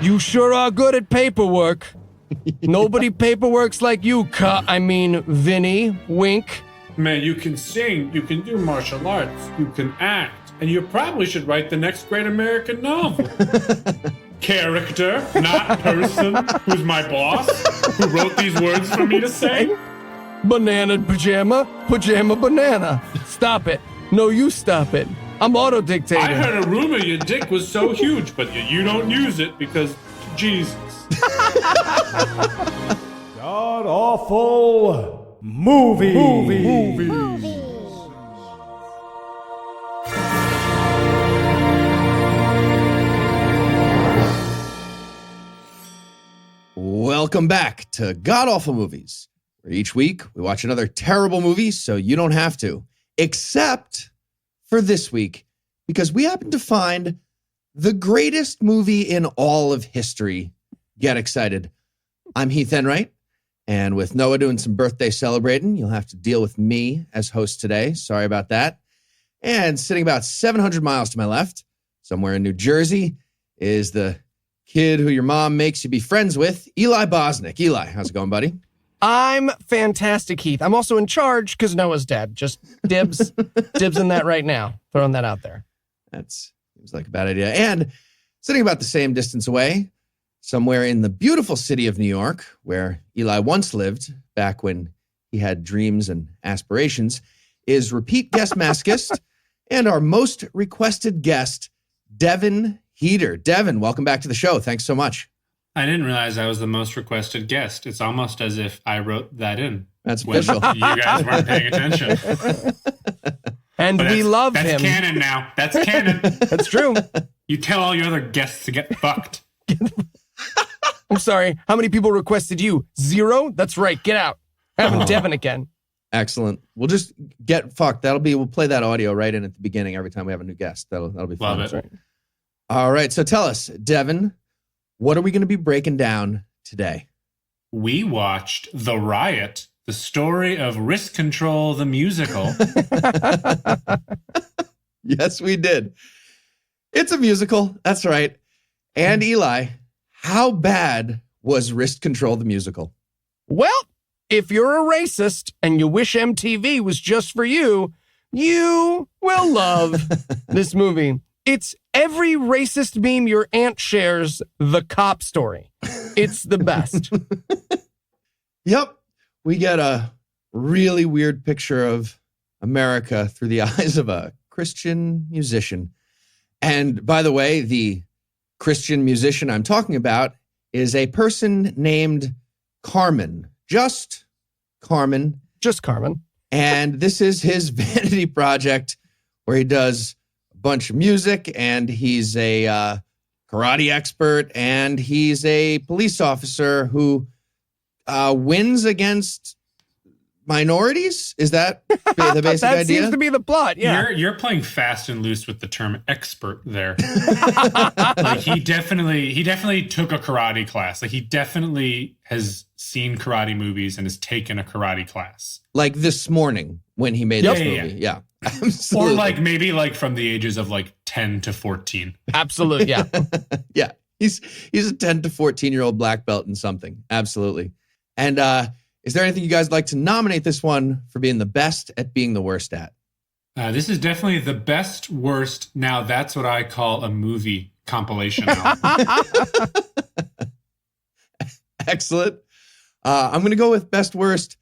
You sure are good at paperwork. Nobody paperworks like you, Vinny. Wink. Man, you can sing, you can do martial arts, you can act, and you probably should write the next great American novel. Character, not person, who's my boss, who wrote these words for me to say. Banana pajama, pajama banana. Stop it. No, you stop it. I'm auto-dictating. I heard a rumor your dick was so huge, but you don't use it because Jesus. God awful movies. Welcome back to God Awful Movies, where each week we watch another terrible movie so you don't have to, except for this week, because we happen to find the greatest movie in all of history. Get excited. I'm Heath Enright, and with Noah doing some birthday celebrating, you'll have to deal with me as host today. Sorry about that. And sitting about 700 miles to my left, somewhere in New Jersey, is the kid who your mom makes you be friends with, Eli Bosnick. Eli, how's it going, buddy? I'm fantastic, Heath. I'm also in charge because Noah's dead. Just dibs in that right now. Throwing that out there. That seems like a bad idea. And sitting about the same distance away, somewhere in the beautiful city of New York, where Eli once lived back when he had dreams and aspirations, is repeat guest masochist and our most requested guest, Devin Heater. Devin, welcome back to the show. Thanks so much. I didn't realize I was the most requested guest. It's almost as if I wrote that in. That's official. You guys weren't paying attention. And we love him. That's canon now. That's canon. That's true. You tell all your other guests to get fucked. I'm sorry. How many people requested you? 0? That's right. Get out. Having Devin again. Excellent. We'll just get fucked. We'll play that audio right in at the beginning every time we have a new guest. That'll be fun. Love it. Right. All right. So tell us, Devin, what are we going to be breaking down today? We watched The Riot, the story of Risk Control, the musical. Yes, we did. It's a musical. That's right. And Eli, how bad was Risk Control, the musical? Well, if you're a racist and you wish MTV was just for you, you will love this movie. It's every racist meme your aunt shares, the cop story. It's the best. Yep. We get a really weird picture of America through the eyes of a Christian musician. And by the way, the Christian musician I'm talking about is a person named Carmen. Just Carmen. Just Carmen. And this is his vanity project where he does a bunch of music, and he's a karate expert, and he's a police officer who wins against minorities. Is that the basic that idea? Seems to be the plot. Yeah, You're playing fast and loose with the term expert there. Like he definitely took a karate class. Like he definitely has seen karate movies and has taken a karate class. Like this morning when he made this movie. Yeah. Absolutely. Or like maybe like from the ages of like 10 to 14. Absolutely. Yeah. Yeah. He's a 10 to 14-year-old black belt in something. Absolutely. And is there anything you guys like to nominate this one for being the best at being the worst at? This is definitely the best worst. Now that's what I call a movie compilation. Excellent. I'm going to go with best worst.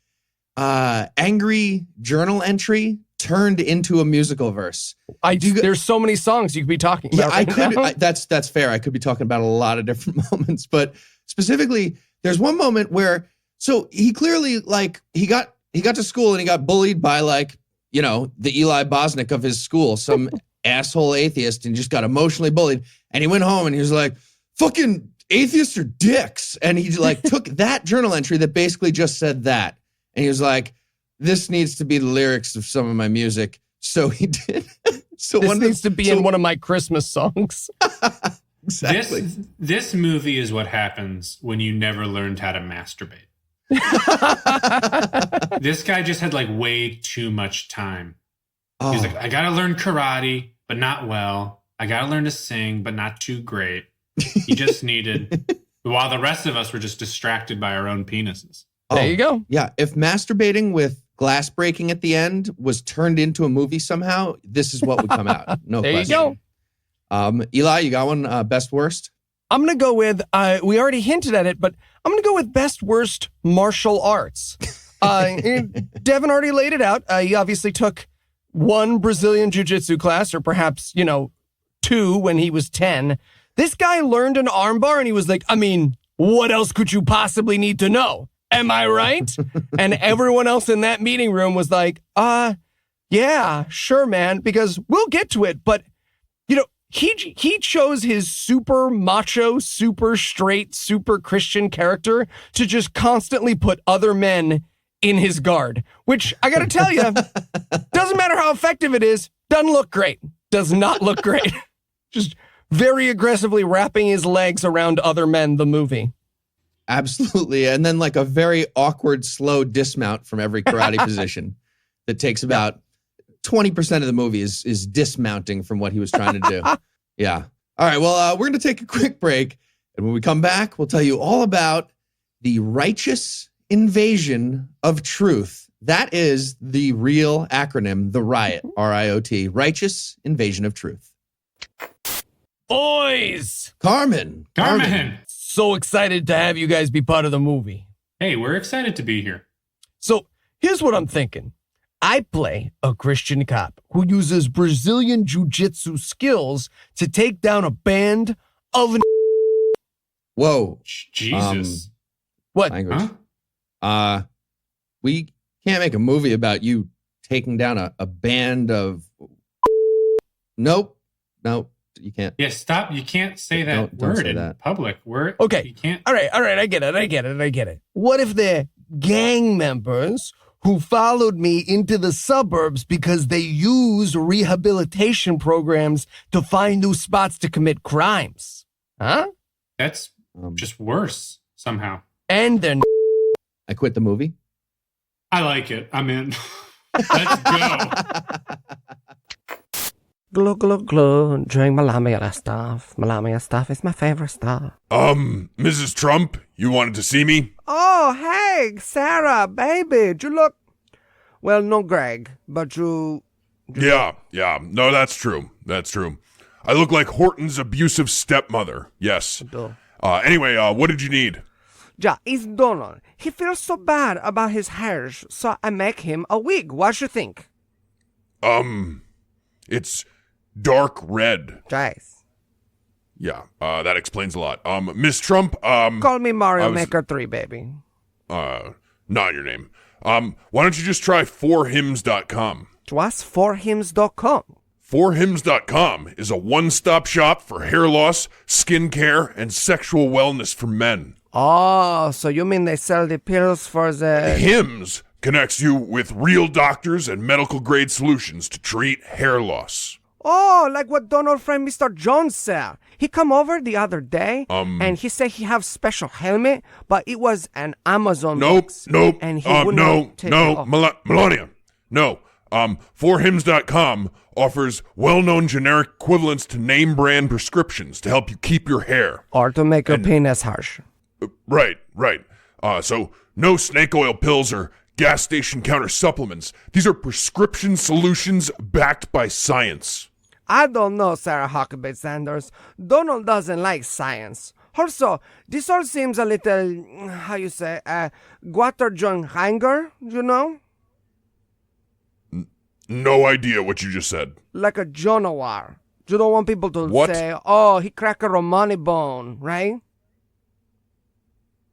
Angry journal entry turned into a musical verse. There's so many songs you could be talking about. Yeah, that's fair. I could be talking about a lot of different moments, but specifically, there's one moment where he clearly he got to school and he got bullied by the Eli Bosnick of his school, some asshole atheist, and just got emotionally bullied. And he went home and he was like, "Fucking atheists are dicks." And he took that journal entry that basically just said that, and he was like, "This needs to be the lyrics of some of my music." So he did. So this needs to be in one of my Christmas songs. Exactly. This movie is what happens when you never learned how to masturbate. This guy just had way too much time. Oh. He's like, I gotta learn karate, but not well. I gotta learn to sing, but not too great. He just needed, while the rest of us were just distracted by our own penises. There you go. Yeah, if masturbating with glass breaking at the end was turned into a movie somehow, this is what would come out. No There question. you go. Eli, you got one? Best worst? I'm going to go with, we already hinted at it, but I'm going to go with best worst martial arts. Devin already laid it out. He obviously took one Brazilian jiu-jitsu class, or perhaps, 2 when he was 10. This guy learned an armbar and he was like, I mean, what else could you possibly need to know? Am I right? And everyone else in that meeting room was like, yeah, sure, man, because we'll get to it. But, he chose his super macho, super straight, super Christian character to just constantly put other men in his guard, which I got to tell you, doesn't matter how effective it is, doesn't look great. Does not look great. Just very aggressively wrapping his legs around other men, the movie. Absolutely. And then like a very awkward, slow dismount from every karate position that takes about 20% of the movie is dismounting from what he was trying to do. Yeah. All right. Well, we're going to take a quick break. And when we come back, we'll tell you all about the righteous invasion of truth. That is the real acronym, the RIOT, R-I-O-T, righteous invasion of truth. Boys! Carmen. So excited to have you guys be part of the movie. Hey, we're excited to be here. So here's what I'm thinking. I play a Christian cop who uses Brazilian jiu-jitsu skills to take down a band of... Whoa. Jesus. What? Language. Huh? We can't make a movie about you taking down a band of... Nope. You can't. Yeah, stop. You can't say that don't word say in that. public. Okay. You can't. All right. I get it. What if they're gang members who followed me into the suburbs because they use rehabilitation programs to find new spots to commit crimes? Huh? That's just worse somehow. And then I quit the movie. I like it. I'm in. Let's go. glug, glug, glug, drink Malamia stuff. Malamia stuff is my favorite stuff. Mrs. Trump, you wanted to see me? Oh, hey, Sarah, baby, you look... Well, no Greg, but you... Yeah. No, that's true. I look like Horton's abusive stepmother. Yes. Anyway, what did you need? Ja, it's Donald. He feels so bad about his hairs, so I make him a wig. What you think? It's dark red. Nice. Yeah, that explains a lot. Miss Trump, Call me Mario Maker 3, baby. not your name. Why don't you just try 4hims.com? What's 4hims.com? 4hims.com is a one-stop shop for hair loss, skin care, and sexual wellness for men. Oh, so you mean they sell the pills for the... Hims connects you with real doctors and medical-grade solutions to treat hair loss. Oh, like what Donald friend Mr. Jones said. He come over the other day, and he said he have special helmet, but it was an Amazon box. Nope. And he would not take it off. Melania. No. 4hims.com offers well-known generic equivalents to name-brand prescriptions to help you keep your hair. Or to make your penis harsh. Right. So no snake oil pills or gas station counter supplements. These are prescription solutions backed by science. I don't know, Sarah Huckabee Sanders. Donald doesn't like science. Also, this all seems a little, Guater John Hanger, you know? No idea what you just said. Like a Jonawar. You don't want people to What? say, oh, he cracked a Romani bone, right?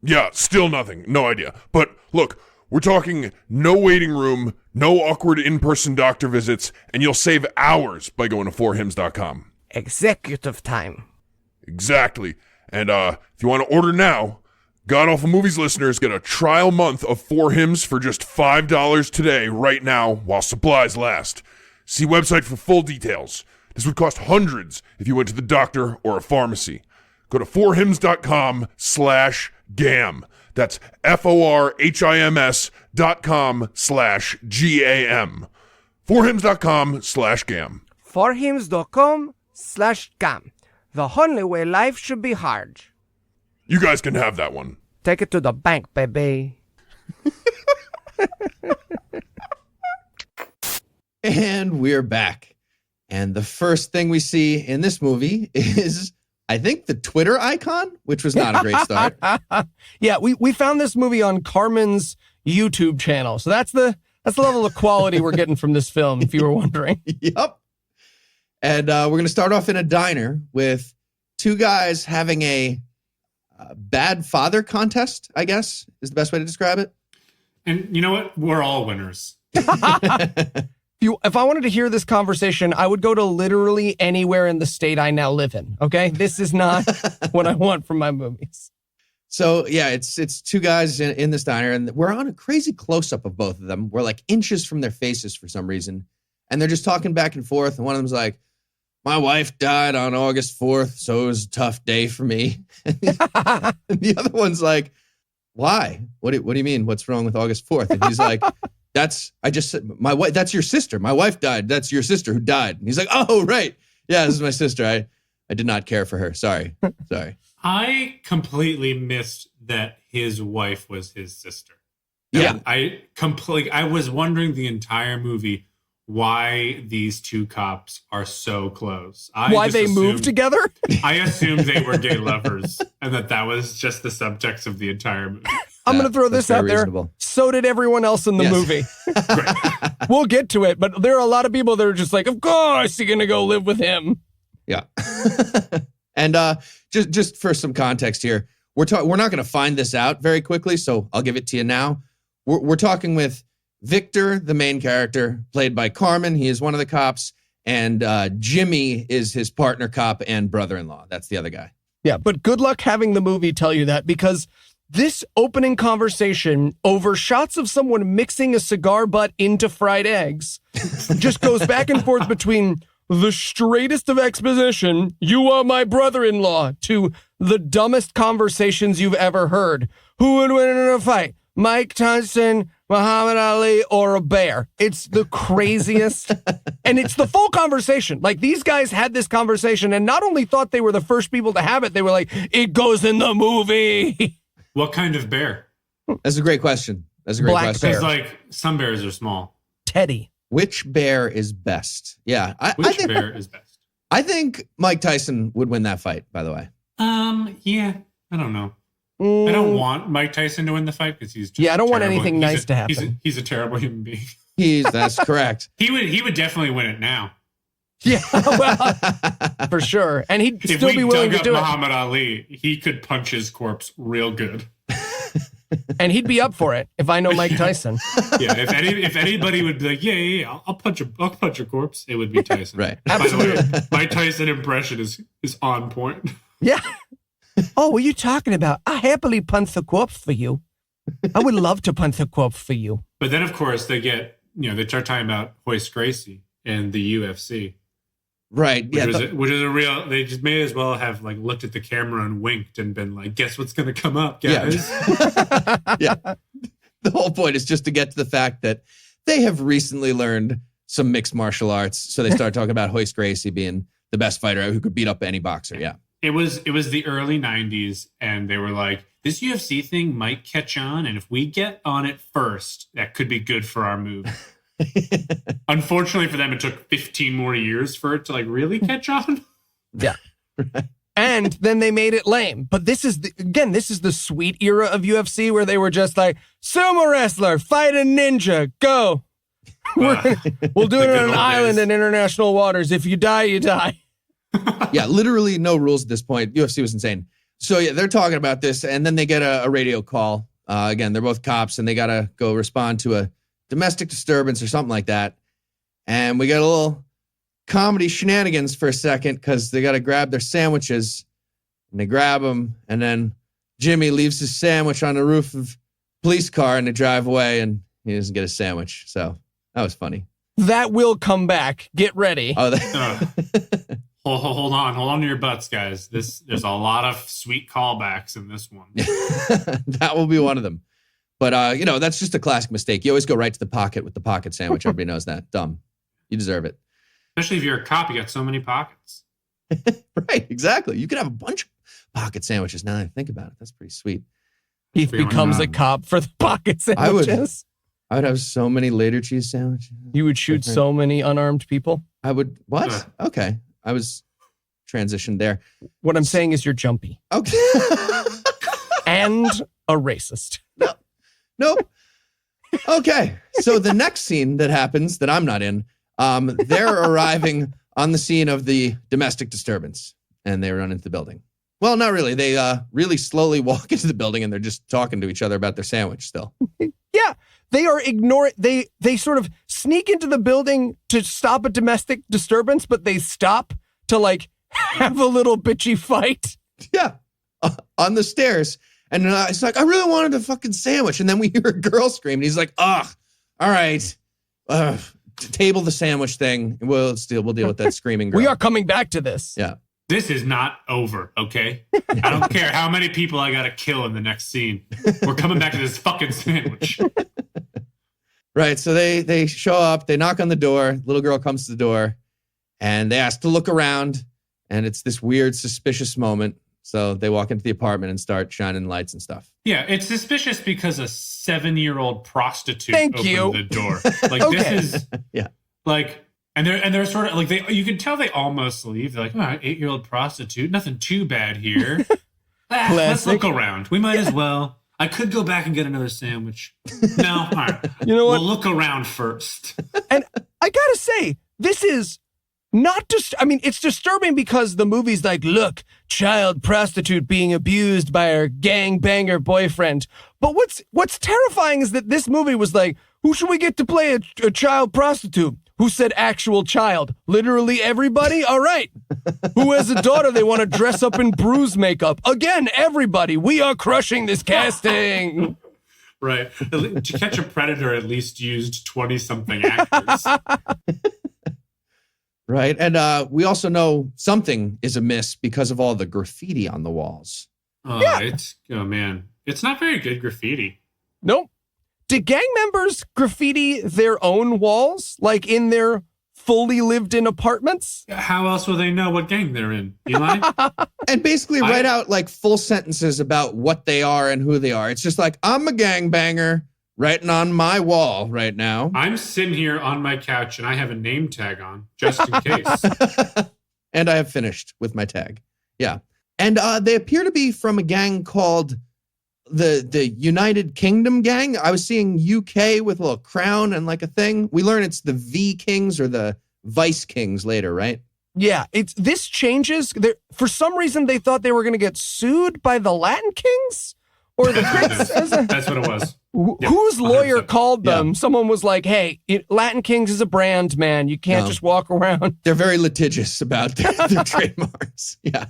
Yeah, still nothing. No idea. But look, we're talking no waiting room, no awkward in-person doctor visits, and you'll save hours by going to 4hims.com. Executive time. Exactly. And if you want to order now, God Awful Movies listeners get a trial month of 4hims for just $5 today, right now, while supplies last. See website for full details. This would cost hundreds if you went to the doctor or a pharmacy. Go to 4hims.com/GAM. That's FORHIMS.com/GAM. 4hims.com/GAM. 4hims.com/GAM. The only way life should be hard. You guys can have that one. Take it to the bank, baby. And we're back. And the first thing we see in this movie is, I think, the Twitter icon, which was not a great start. Yeah, we found this movie on Carmen's YouTube channel. So that's the level of quality we're getting from this film, if you were wondering. Yep. And we're going to start off in a diner with two guys having a bad father contest, I guess, is the best way to describe it. And you know what? We're all winners. If I wanted to hear this conversation, I would go to literally anywhere in the state I now live in. Okay, this is not what I want from my movies. So yeah, it's two guys in this diner, and we're on a crazy close up of both of them. We're like inches from their faces for some reason, and they're just talking back and forth. And one of them's like, "My wife died on August 4th, so it was a tough day for me." And the other one's like, "Why? What do you mean? What's wrong with August 4th?" And he's like, I just said, my wife, that's your sister. My wife died. That's your sister who died. And he's like, "Oh, right. Yeah, this is my sister. I did not care for her. Sorry." I completely missed that his wife was his sister. Yeah. I was wondering the entire movie why these two cops are so close. Why they moved together? I assumed they were gay lovers and that was just the subtext of the entire movie. I'm going to throw this out there. Reasonable. So did everyone else in the movie. We'll get to it, but there are a lot of people that are just like, of course you're going to go live with him. Yeah. And just for some context here, we're not going to find this out very quickly, so I'll give it to you now. We're talking with Victor, the main character, played by Carmen. He is one of the cops, and Jimmy is his partner cop and brother-in-law. That's the other guy. Yeah, but good luck having the movie tell you that, because this opening conversation over shots of someone mixing a cigar butt into fried eggs just goes back and forth between the straightest of exposition, "You are my brother-in-law," to the dumbest conversations you've ever heard. Who would win in a fight? Mike Tyson, Muhammad Ali, or a bear? It's the craziest. And it's the full conversation. Like, these guys had this conversation and not only thought they were the first people to have it, they were like, it goes in the movie. What kind of bear? That's a great question. Black bear. Because like some bears are small. Teddy. Which bear is best? Yeah. I think bear is best? I think Mike Tyson would win that fight, by the way. Yeah. I don't know. I don't want Mike Tyson to win the fight because he's just I don't want anything nice to happen. He's a terrible human being. That's correct. He would definitely win it now. Yeah, well, for sure. And he'd still be willing to do it. Muhammad Ali, he could punch his corpse real good. And he'd be up for it if I know Mike Tyson. Yeah, if anybody would be like, yeah, I'll punch a corpse, it would be Tyson. Right. Absolutely. By the way, my Tyson impression is on point. Yeah. Oh, what are you talking about? I happily punch the corpse for you. I would love to punch the corpse for you. But then, of course, they start talking about Hoist Gracie and the UFC. Right. Which is a real, they just may as well have like looked at the camera and winked and been like, guess what's going to come up, guys? Yeah. The whole point is just to get to the fact that they have recently learned some mixed martial arts. So they start talking about Hoist Gracie being the best fighter who could beat up any boxer. Yeah. It was the early 90s, and they were like, this UFC thing might catch on, and if we get on it first, that could be good for our move. Unfortunately for them, it took 15 more years for it to like really catch on. Yeah. And then they made it lame. But this is the sweet era of UFC where they were just like, sumo wrestler, fight a ninja, go. We'll do it on an island in international waters. If you die, you die. Yeah, literally no rules at this point. UFC was insane. So yeah, they're talking about this, and then they get a radio call. Again, they're both cops, and they got to go respond to a domestic disturbance or something like that. And we got a little comedy shenanigans for a second because they got to grab their sandwiches, and they grab them, and then Jimmy leaves his sandwich on the roof of a police car, and they drive away, and he doesn't get a sandwich. So that was funny. That will come back. Get ready. Hold on to your butts, guys. There's a lot of sweet callbacks in this one. That will be one of them. But that's just a classic mistake. You always go right to the pocket with the pocket sandwich. Everybody knows that. Dumb. You deserve it. Especially if you're a cop, you got so many pockets. Right, exactly. You could have a bunch of pocket sandwiches now that I think about it. That's pretty sweet. He becomes a cop for the pocket sandwiches. I would have so many later cheese sandwiches. You would shoot so many unarmed people. I would, what? Okay. I was transitioned there. What I'm saying is you're jumpy. Okay. And a racist. Nope. Okay. So the next scene that happens that I'm not in, they're arriving on the scene of the domestic disturbance and they run into the building. Well, not really. They really slowly walk into the building and they're just talking to each other about their sandwich still. Yeah. They are ignoring, they sort of sneak into the building to stop a domestic disturbance, but they stop to like have a little bitchy fight. Yeah. On the stairs. And it's like, I really wanted a fucking sandwich. And then we hear a girl scream. And he's like, ugh, all right. Table the sandwich thing. We'll deal with that screaming girl. We are coming back to this. Yeah. This is not over, okay? I don't care how many people I gotta kill in the next scene. We're coming back to this fucking sandwich. Right. So they show up. They knock on the door. Little girl comes to the door. And they ask to look around. And it's this weird, suspicious moment. So they walk into the apartment and start shining lights and stuff. Yeah, it's suspicious because a 7-year-old prostitute Thank opened you. the door. Like Okay. this is Yeah. like, and they're sort of like you can tell they almost leave. They're like, all right, 8-year-old prostitute, nothing too bad here. Let's look around. We might as well. I could go back and get another sandwich. No, all right. You know what? We'll look around first. And I gotta say, this is not just, I mean, it's disturbing because the movie's like, look, child prostitute being abused by her gangbanger boyfriend. But what's terrifying is that this movie was like, who should we get to play a child prostitute? Who said actual child? Literally everybody? All right. Who has a daughter they want to dress up in bruise makeup? Again, everybody. We are crushing this casting. Right. To Catch a Predator at least used 20-something actors. Right. And we also know something is amiss because of all the graffiti on the walls. Oh, Yeah. Oh, man. It's not very good graffiti. Nope. Did gang members graffiti their own walls, like in their fully lived-in apartments? How else will they know what gang they're in, Eli? And basically write out like full sentences about what they are and who they are. It's just like, I'm a gangbanger writing on my wall right now. I'm sitting here on my couch and I have a name tag on, just in case. And I have finished with my tag. Yeah. And they appear to be from a gang called the United Kingdom gang. I was seeing UK with a little crown and like a thing. We learn it's the V Kings or the Vice Kings later, right? Yeah, this changes. For some reason, they thought they were going to get sued by the Latin Kings or the Prince. That's what it was. Yep, Whose lawyer 100%. called them? Someone was like, hey, Latin Kings is a brand, man. You can't just walk around. They're very litigious about their trademarks. Yeah.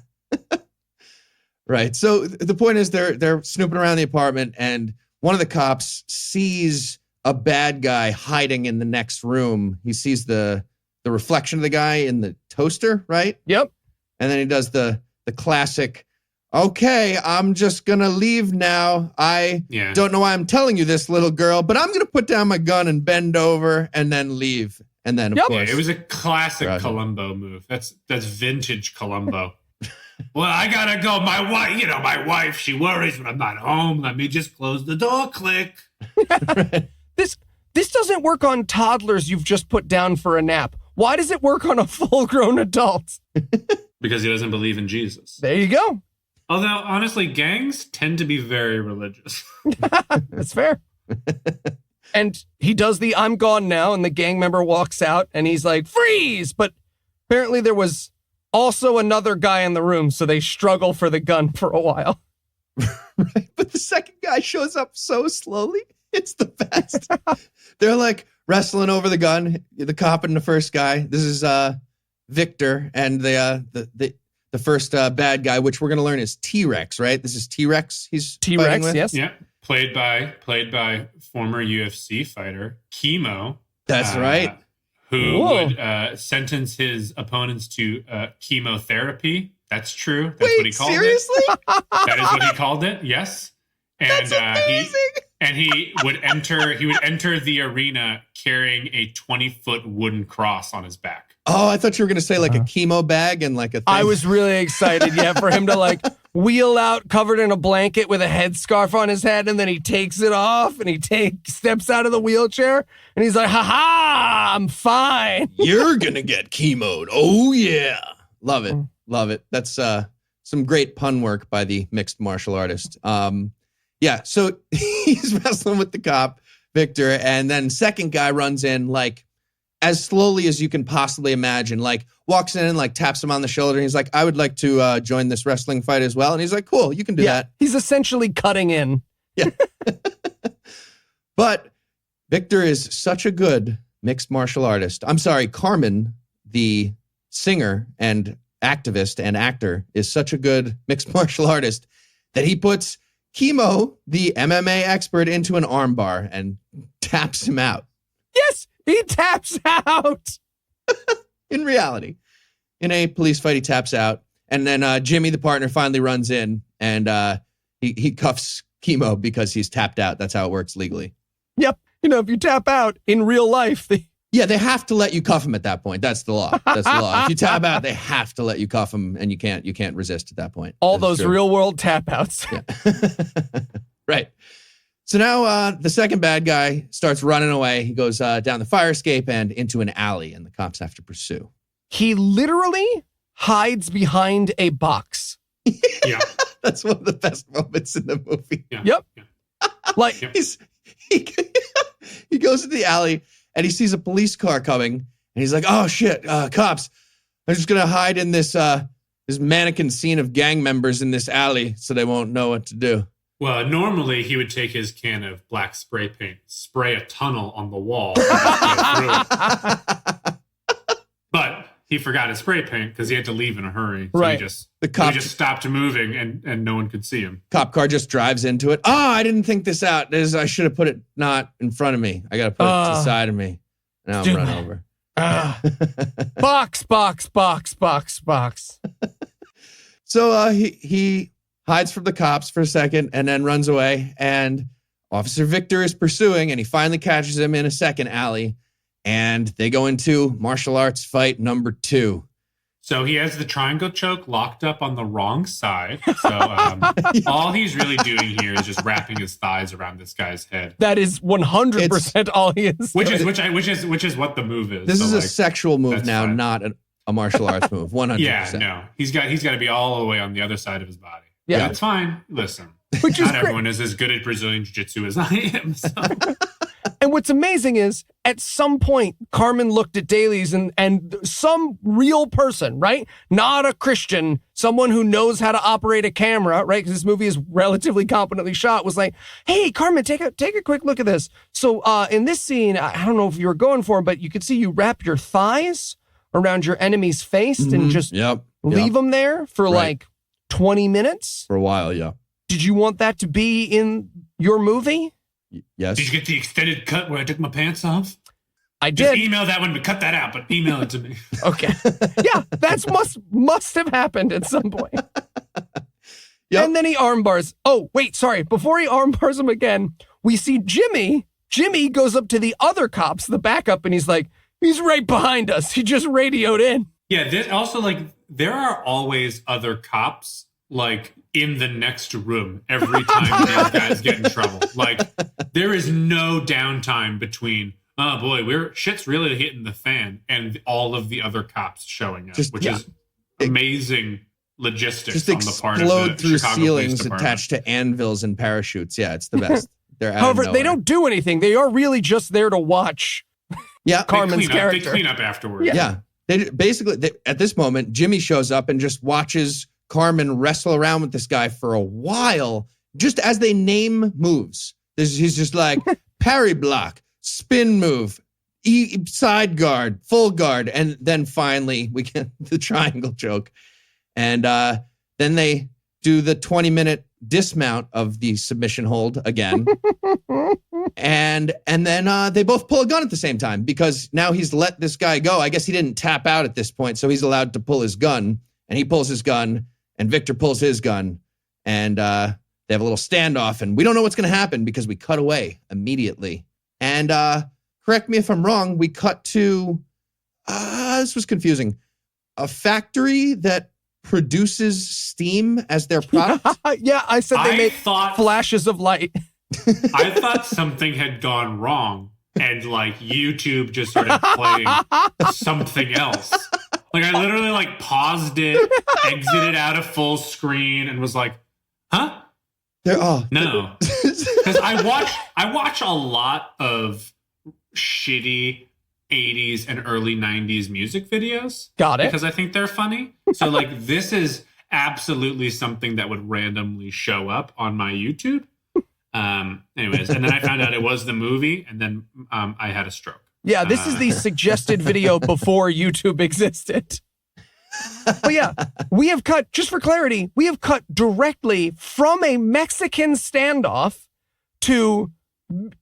Right. So the point is they're snooping around the apartment and one of the cops sees a bad guy hiding in the next room. He sees the reflection of the guy in the toaster, right? Yep. And then he does the classic, okay, I'm just going to leave now. I don't know why I'm telling you this, little girl, but I'm going to put down my gun and bend over and then leave. And then, of course. Yeah, it was a classic Columbo move. That's vintage Columbo. Well, I gotta go. My wife, she worries when I'm not home. Let me just close the door. Click. This doesn't work on toddlers you've just put down for a nap. Why does it work on a full-grown adult? Because he doesn't believe in Jesus. There you go. Although, honestly, gangs tend to be very religious. That's fair. And he does the I'm gone now, and the gang member walks out, and he's like, freeze! But apparently there was also another guy in the room, so they struggle for the gun for a while. Right, but the second guy shows up so slowly. It's the best. They're like wrestling over the gun, the cop and the first guy. This is Victor and the first bad guy, which we're going to learn is T-Rex, right? This is T-Rex. He's T-Rex, yes. Yeah, played by former UFC fighter Chemo. That's right. Who would sentence his opponents to chemotherapy. That's true. That's what he called seriously? it. That is what he called it, yes. And That's amazing. And he would enter the arena carrying a 20-foot wooden cross on his back. Oh, I thought you were going to say like a chemo bag and like a thing. I was really excited, for him to like wheel out covered in a blanket with a headscarf on his head, and then he takes it off and steps out of the wheelchair and he's like, ha, I'm fine. You're going to get chemoed. Oh, yeah. Love it. Love it. That's some great pun work by the mixed martial artist. So he's wrestling with the cop, Victor, and then second guy runs in like as slowly as you can possibly imagine, like walks in and like taps him on the shoulder. And he's like, I would like to join this wrestling fight as well. And he's like, cool, you can do that. He's essentially cutting in. Yeah. But Victor is such a good mixed martial artist. I'm sorry, Carmen, the singer and activist and actor, is such a good mixed martial artist that he puts Chemo, the MMA expert, into an armbar and taps him out. Yes, he taps out. In reality, in a police fight, he taps out. And then Jimmy, the partner, finally runs in and he cuffs Chemo because he's tapped out. That's how it works legally. Yep. If you tap out in real life, they have to let you cuff him at that point. That's the law. That's the law. If you tap out, they have to let you cuff him, and you can't resist at that point. All those real world tap outs. Yeah. Right. So now the second bad guy starts running away. He goes down the fire escape and into an alley, and the cops have to pursue. He literally hides behind a box. Yeah. That's one of the best moments in the movie. Yeah. Yep. Yeah. Like he goes to the alley and he sees a police car coming and he's like, oh shit, cops. I'm just going to hide in this mannequin scene of gang members in this alley so they won't know what to do. Well, normally he would take his can of black spray paint, spray a tunnel on the wall. But he forgot his spray paint because he had to leave in a hurry. So right. he just stopped moving and no one could see him. Cop car just drives into it. Oh, I didn't think this out. I should have put it not in front of me. I got to put it to the side of me. Now I'm run over. Box. So he hides from the cops for a second and then runs away. And Officer Victor is pursuing, and he finally catches him in a second alley. And they go into martial arts fight number 2. So he has the triangle choke locked up on the wrong side. So all he's really doing here is just wrapping his thighs around this guy's head. That is 100% all he is. Which is what the move is. This is a sexual move now, fine. Not a martial arts move. 100%. Yeah, no. He's got to be all the way on the other side of his body. Yeah. That's fine. Listen. Which is not everyone is as good at Brazilian Jiu-Jitsu as I am. So. And what's amazing is at some point, Carmen looked at dailies and some real person, right? Not a Christian, someone who knows how to operate a camera, right? Because this movie is relatively competently shot, was like, hey, Carmen, take a quick look at this. So in this scene, I don't know if you were going for it, but you could see you wrap your thighs around your enemy's face and just leave them there for like 20 minutes. For a while, yeah. Did you want that to be in your movie? Yes. Did you get the extended cut where I took my pants off? I Just did. email that one to cut that out, but email it to me. Okay. Yeah, that's must have happened at some point. Yep. And then he armbars. Oh, wait, sorry. Before he armbars him again, we see Jimmy. Jimmy goes up to the other cops, the backup, and he's like, he's right behind us. He just radioed in. Yeah, also, like, there are always other cops, like, in the next room every time these guys get in trouble. Like, there is no downtime between, oh boy, shit's really hitting the fan, and all of the other cops showing up, which is amazing logistics on the part of the explode through Chicago ceilings Police Department. Attached to anvils and parachutes. Yeah, it's the best. They're out However, of they nowhere. don't do anything. They are really just there to watch Carmen's character. They clean up afterwards. Yeah. They basically, at this moment, Jimmy shows up and just watches Carmen wrestle around with this guy for a while, just as they name moves. He's just like, parry block, spin move, side guard, full guard. And then finally, we get the triangle choke. And then they do the 20-minute dismount of the submission hold again. And then they both pull a gun at the same time because now he's let this guy go. I guess he didn't tap out at this point, so he's allowed to pull his gun. And he pulls his gun, and Victor pulls his gun. And they have a little standoff, and we don't know what's going to happen because we cut away immediately. And correct me if I'm wrong, we cut to, this was confusing, a factory that produces steam as their product. Yeah, I said they make thought- flashes of light. I thought something had gone wrong and like YouTube just started playing something else. Like I literally like paused it, exited out of full screen and was like, huh? No. Because I watch a lot of shitty 80s and early 90s music videos. Got it. Because I think they're funny. So like this is absolutely something that would randomly show up on my YouTube. Anyways, and then I found out it was the movie, and then I had a stroke. Yeah, this is the suggested video before YouTube existed. But yeah, we have cut, just for clarity, we have cut directly from a Mexican standoff to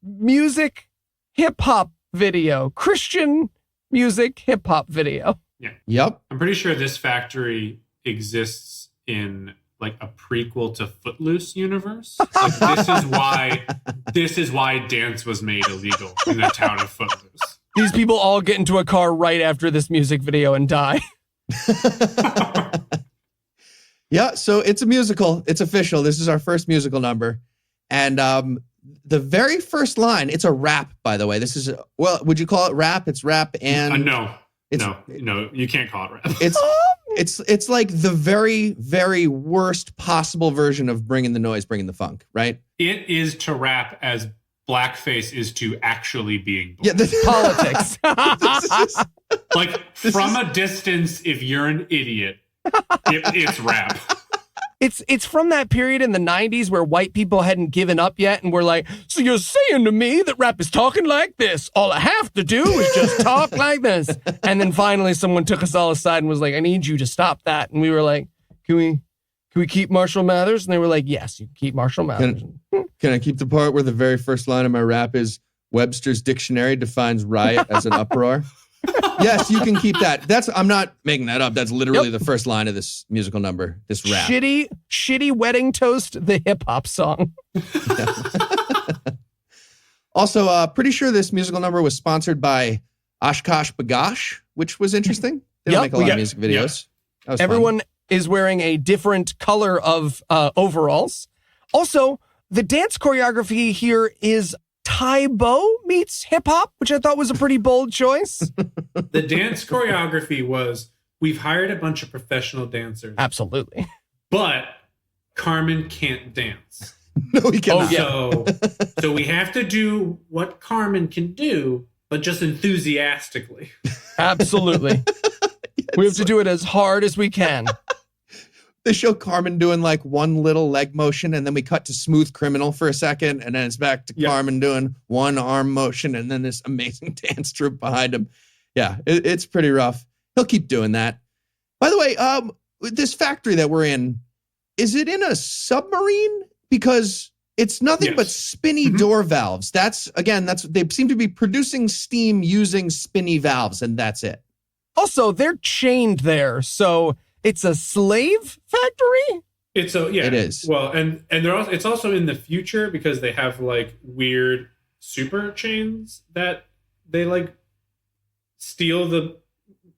music hip-hop video, Christian music hip-hop video. Yeah. Yep. I'm pretty sure this factory exists in like a prequel to Footloose universe. Like this is why dance was made illegal in the town of Footloose. These people all get into a car right after this music video and die. Yeah, so it's a musical. It's official. This is our first musical number. And the very first line, it's a rap, by the way. This is, well, would you call it rap? It's rap and... No, you can't call it rap. It's like the very, very worst possible version of bringing the noise, bringing the funk, right? It is to rap as blackface is to actually being black. Yeah, Politics. Like from a distance, if you're an idiot, it's rap. It's from that period in the 90s where white people hadn't given up yet and were like, so you're saying to me that rap is talking like this? All I have to do is just talk like this. And then finally someone took us all aside and was like, I need you to stop that. And we were like, can we keep Marshall Mathers? And they were like, yes, you can keep Marshall Mathers. Can I keep the part where the very first line of my rap is Webster's Dictionary defines riot as an uproar? Yes, you can keep that. I'm not making that up. That's literally the first line of this musical number, this rap. Shitty wedding toast, the hip hop song. Also, pretty sure this musical number was sponsored by Oshkosh Bagosh, which was interesting. They don't make a lot of music videos. That was Everyone fun. is wearing a different color of overalls. Also, the dance choreography here is Taebo meets hip hop, which I thought was a pretty bold choice. The dance choreography was, we've hired a bunch of professional dancers. Absolutely. But Carmen can't dance. No, he cannot. So we have to do what Carmen can do, but just enthusiastically. Absolutely. We have to do it as hard as we can. They show Carmen doing like one little leg motion, and then we cut to Smooth Criminal for a second, and then it's back to Carmen doing one arm motion, and then this amazing dance troupe behind him. Yeah, it's pretty rough. He'll keep doing that. By the way, this factory that we're in, is it in a submarine? Because it's nothing but spinny door valves. That's they seem to be producing steam using spinny valves, and that's it. Also, they're chained there, so it's a slave factory? It is. Well, and it's also in the future because they have like weird super chains that they like steal the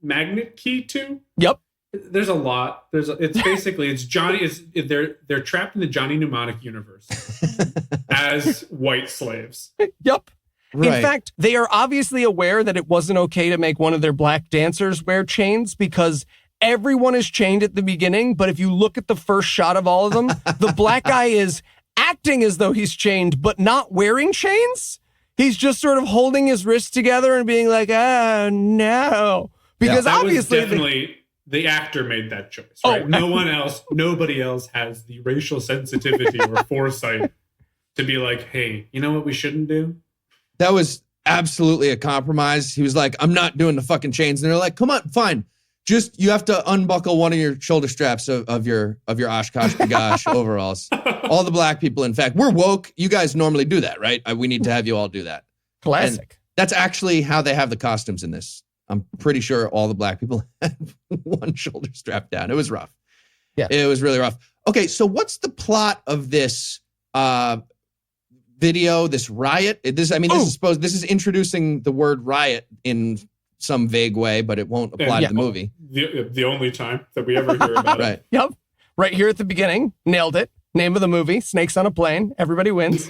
magnet key to. Yep. There's a lot. It's Johnny. They're trapped in the Johnny Mnemonic universe as white slaves. Yep. Right. In fact, they are obviously aware that it wasn't okay to make one of their black dancers wear chains because everyone is chained at the beginning. But if you look at the first shot of all of them, the black guy is acting as though he's chained, but not wearing chains. He's just sort of holding his wrists together and being like, oh, no. Because obviously... definitely... The actor made that choice, right? Nobody else has the racial sensitivity or foresight to be like, hey, you know what we shouldn't do? That was absolutely a compromise. He was like, I'm not doing the fucking chains. And they're like, come on, fine. Just, you have to unbuckle one of your shoulder straps of your Oshkosh Bagosh overalls. All the black people, in fact, we're woke. You guys normally do that, right? We need to have you all do that. Classic. And that's actually how they have the costumes in this. I'm pretty sure all the black people had one shoulder strap down. It was rough. Yeah. It was really rough. Okay, so what's the plot of this video, this riot? This is introducing the word riot in some vague way, but it won't apply to the movie. The only time that we ever hear about Right. it. Yep. Right here at the beginning. Nailed it. Name of the movie, Snakes on a Plane. Everybody wins.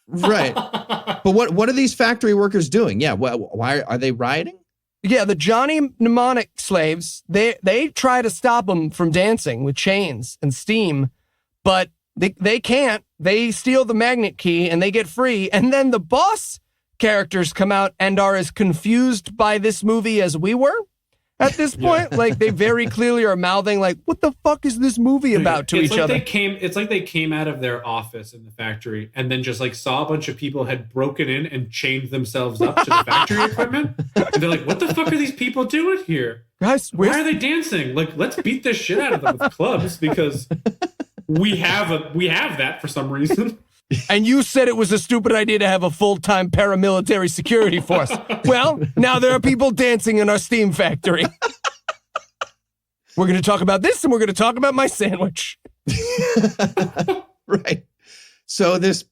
Right. But what are these factory workers doing? Yeah, why are they rioting? Yeah, the Johnny mnemonic slaves, they try to stop them from dancing with chains and steam, but they can't. They steal the magnet key and they get free. And then the boss characters come out and are as confused by this movie as we were at this point. Yeah. Like, they very clearly are mouthing like, what the fuck is this movie about to each other? It's like they came out of their office in the factory and then just like saw a bunch of people had broken in and chained themselves up to the factory equipment. And they're like, what the fuck are these people doing here? Guys, why are they dancing? Like, let's beat this shit out of them with clubs because we have that for some reason. And you said it was a stupid idea to have a full-time paramilitary security force. Well, now there are people dancing in our steam factory. We're going to talk about this and we're going to talk about my sandwich. Right. So this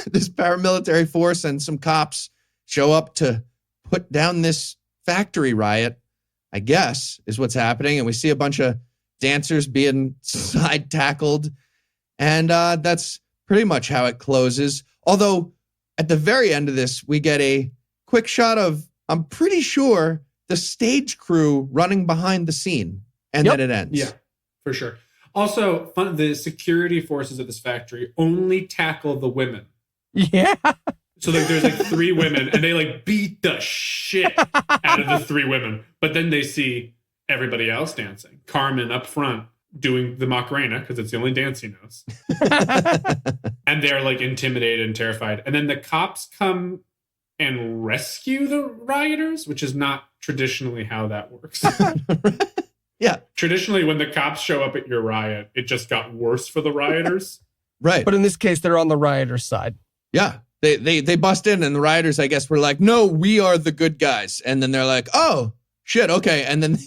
paramilitary force and some cops show up to put down this factory riot, I guess, is what's happening. And we see a bunch of dancers being side tackled. And that's pretty much how it closes. Although at the very end of this, we get a quick shot of, I'm pretty sure, the stage crew running behind the scene. And then it ends. Yeah, for sure. Also, the security forces at this factory only tackle the women. Yeah. So there's like 3 women and they like beat the shit out of the 3 women. But then they see everybody else dancing. Carmen up front doing the Macarena because it's the only dance he knows. And they're like intimidated and terrified. And then the cops come and rescue the rioters, which is not traditionally how that works. Yeah. Traditionally, when the cops show up at your riot, it just got worse for the rioters. Right. But in this case, they're on the rioters' side. Yeah. They bust in and the rioters, I guess, were like, no, we are the good guys. And then they're like, oh, shit, okay. And then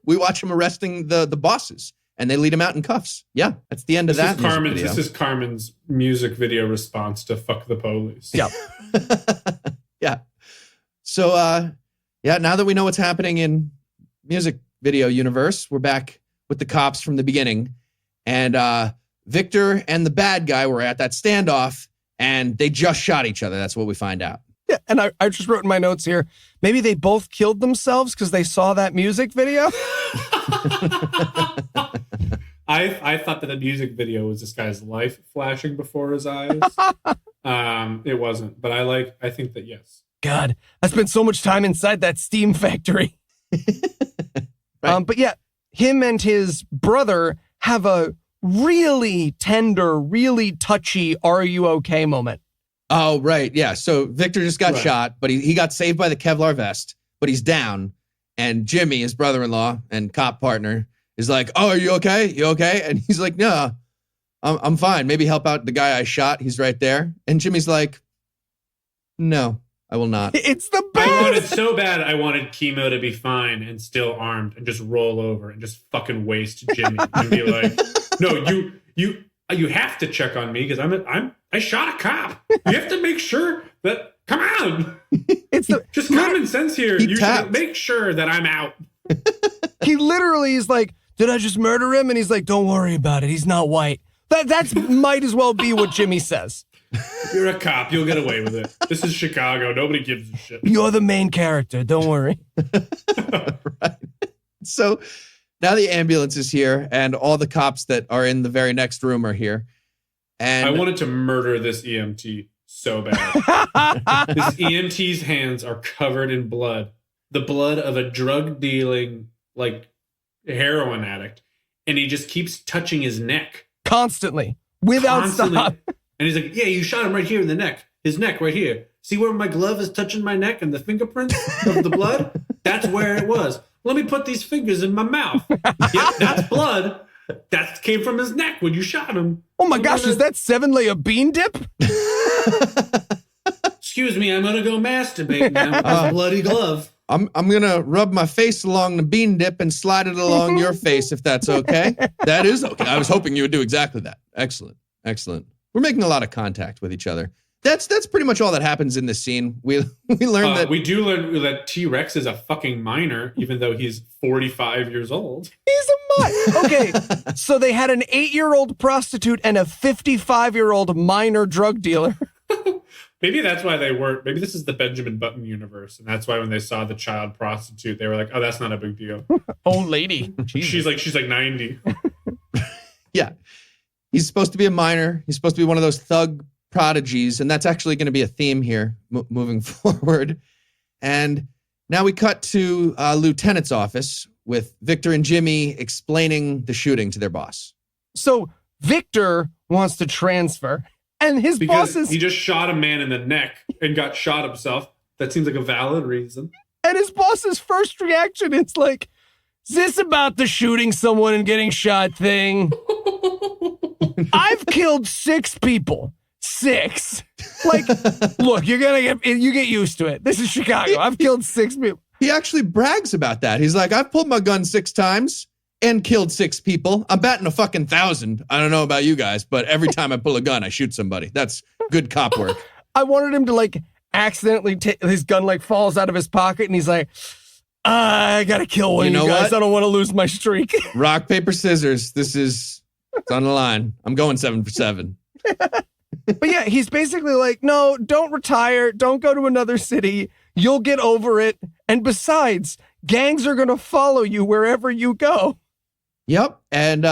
we watch them arresting the bosses. And they lead him out in cuffs. Yeah, that's the end of that. This is Carmen's music video response to "Fuck the Police." Yeah, yeah. So, now that we know what's happening in music video universe, we're back with the cops from the beginning, and Victor and the bad guy were at that standoff, and they just shot each other. That's what we find out. Yeah, and I just wrote in my notes here, maybe they both killed themselves because they saw that music video. I thought that the music video was this guy's life flashing before his eyes. It wasn't, but I think that yes. God, I spent so much time inside that steam factory. Right. But yeah, him and his brother have a really tender, really touchy "Are you okay?" moment. Oh, right. Yeah. So Victor just got shot, but he got saved by the Kevlar vest, but he's down. And Jimmy, his brother-in-law and cop partner, is like, oh, are you okay? You okay? And he's like, no, I'm fine. Maybe help out the guy I shot. He's right there. And Jimmy's like, no, I will not. It's the best. I wanted so bad. I wanted Chemo to be fine and still armed and just roll over and just fucking waste Jimmy and be like, no, you have to check on me because I shot a cop. You have to make sure that. Come on. It's just common sense here. You should make sure that I'm out. He literally is like, did I just murder him? And he's like, don't worry about it. He's not white. That's might as well be what Jimmy says. You're a cop. You'll get away with it. This is Chicago. Nobody gives a shit. You're the main character. Don't worry. Right. So now the ambulance is here and all the cops that are in the very next room are here. And I wanted to murder this EMT so bad. This EMT's hands are covered in blood. The blood of a drug dealing, like, heroin addict. And he just keeps touching his neck. Constantly. Without stop. And he's like, yeah, you shot him right here in the neck. His neck right here. See where my glove is touching my neck and the fingerprints of the blood? That's where it was. Let me put these fingers in my mouth. Yep, that's blood. That came from his neck when you shot him. Oh my gosh, is that 7-layer bean dip? Excuse me, I'm gonna go masturbate now with this bloody glove. I'm gonna rub my face along the bean dip and slide it along your face if that's okay. That is okay. I was hoping you would do exactly that. Excellent. We're making a lot of contact with each other. That's pretty much all that happens in this scene. We learn that we do learn that T-Rex is a fucking minor, even though he's 45 years old. He's a minor. Okay, so they had an 8-year-old prostitute and a 55-year-old minor drug dealer. Maybe that's why they weren't. Maybe this is the Benjamin Button universe, and that's why when they saw the child prostitute, they were like, "Oh, that's not a big deal." Old lady. She's like 90. Yeah, he's supposed to be a minor. He's supposed to be one of those thug prodigies, and that's actually going to be a theme here moving forward. And now we cut to Lieutenant's office with Victor and Jimmy explaining the shooting to their boss. So Victor wants to transfer. And his because boss is... he just shot a man in the neck and got shot himself. That seems like a valid reason. And his boss's first reaction is like, is this about the shooting someone and getting shot thing? I've killed 6 people. 6. Like, look, you get used to it. This is Chicago. I've killed 6 people. He actually brags about that. He's like, I've pulled my gun 6 times. And killed 6 people. I'm batting a fucking 1,000. I don't know about you guys, but every time I pull a gun, I shoot somebody. That's good cop work. I wanted him to like accidentally his gun like falls out of his pocket, and he's like, I gotta kill one of you guys. What? I don't want to lose my streak. Rock, paper, scissors. It's on the line. I'm going 7 for 7. But yeah, he's basically like, no, don't retire. Don't go to another city. You'll get over it. And besides, gangs are going to follow you wherever you go. Yep. And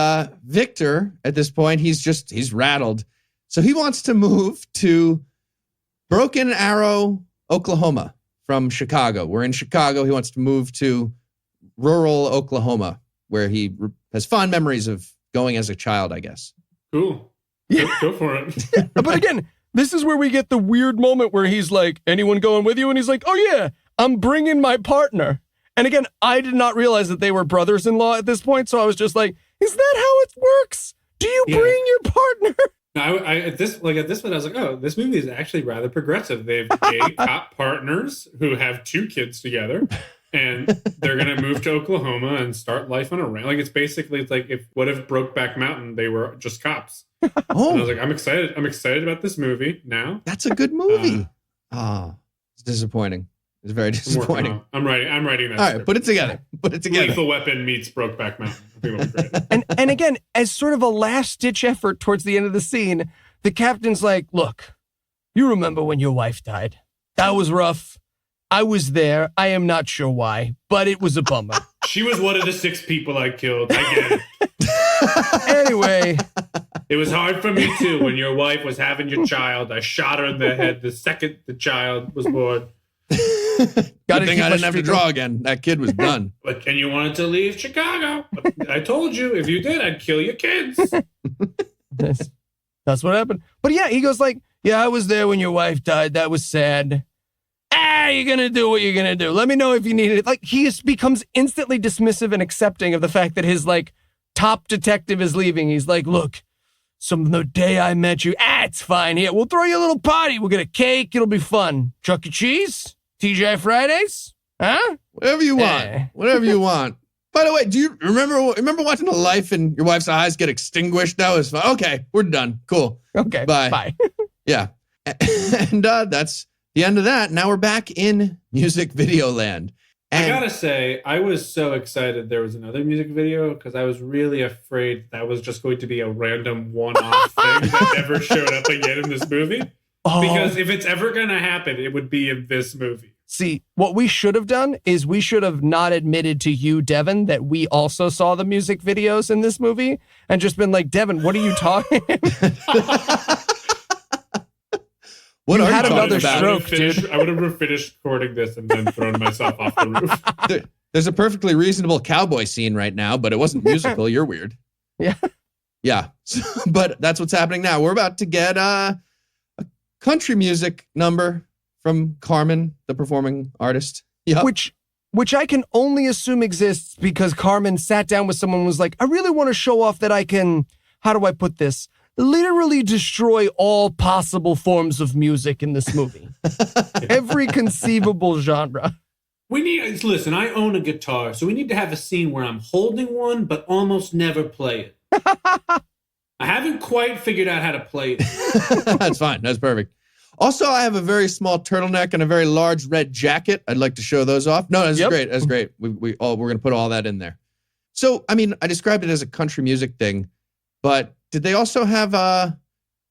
Victor, at this point, he's rattled. So he wants to move to Broken Arrow, Oklahoma from Chicago. We're in Chicago. He wants to move to rural Oklahoma, where he has fond memories of going as a child, I guess. Cool. Yeah. Go for it. But again, this is where we get the weird moment where he's like, anyone going with you? And he's like, oh yeah, I'm bringing my partner. And again, I did not realize that they were brothers-in-law at this point, so I was just like, is that how it works? Do you bring your partner? No, at this point, I was like, oh, this movie is actually rather progressive. They have gay cop partners who have 2 kids together, and they're going to move to Oklahoma and start life on a ranch. Like, it's like, what if Brokeback Mountain, they were just cops? Oh. And I was like, I'm excited about this movie now. That's a good movie. It's disappointing. It's very disappointing. I'm writing that. All right, put it together. Lethal Weapon meets Brokeback Mountain. I think it'll be great. And again, as sort of a last-ditch effort towards the end of the scene, the captain's like, look, you remember when your wife died? That was rough. I was there. I am not sure why, but it was a bummer. She was one of the 6 people I killed. I get it. Anyway. It was hard for me, too. When your wife was having your child, I shot her in the head the second the child was born. Good thing I didn't have to draw again. That kid was done. And you wanted to leave Chicago. I told you, if you did, I'd kill your kids. That's what happened. But yeah, he goes like, yeah, I was there when your wife died. That was sad. You're going to do what you're going to do. Let me know if you need it. Like, he becomes instantly dismissive and accepting of the fact that his, like, top detective is leaving. He's like, look, the day I met you, it's fine. Here, we'll throw you a little party. We'll get a cake. It'll be fun. Chuck E. Cheese? TGI Fridays? Huh? Whatever you want. Whatever you want. By the way, do you remember watching the life in your wife's eyes get extinguished? That was fun. Okay, we're done. Cool. Okay, bye. Yeah. And that's the end of that. Now we're back in music video land. And I gotta say, I was so excited there was another music video because I was really afraid that was just going to be a random one-off thing that never showed up again in this movie. Because if it's ever going to happen, it would be in this movie. See, what we should have done is we should have not admitted to you, Devin, that we also saw the music videos in this movie and just been like, Devin, what are you talking about? What you are had you another about? stroke, dude. I would have finished recording this and then thrown myself off the roof. There's a perfectly reasonable cowboy scene right now, but it wasn't musical. You're weird. Yeah. Yeah. But that's what's happening now. We're about to get a country music number from Carmen, the performing artist. Yep. Which I can only assume exists because Carmen sat down with someone and was like, I really want to show off that I can, how do I put this? Literally destroy all possible forms of music in this movie. Every conceivable genre. Listen, I own a guitar, so we need to have a scene where I'm holding one, but almost never play it. I haven't quite figured out how to play it. That's fine. That's perfect. Also, I have a very small turtleneck and a very large red jacket. I'd like to show those off. No, that's great. That's great. We're going to put all that in there. So, I mean, I described it as a country music thing, but did they also have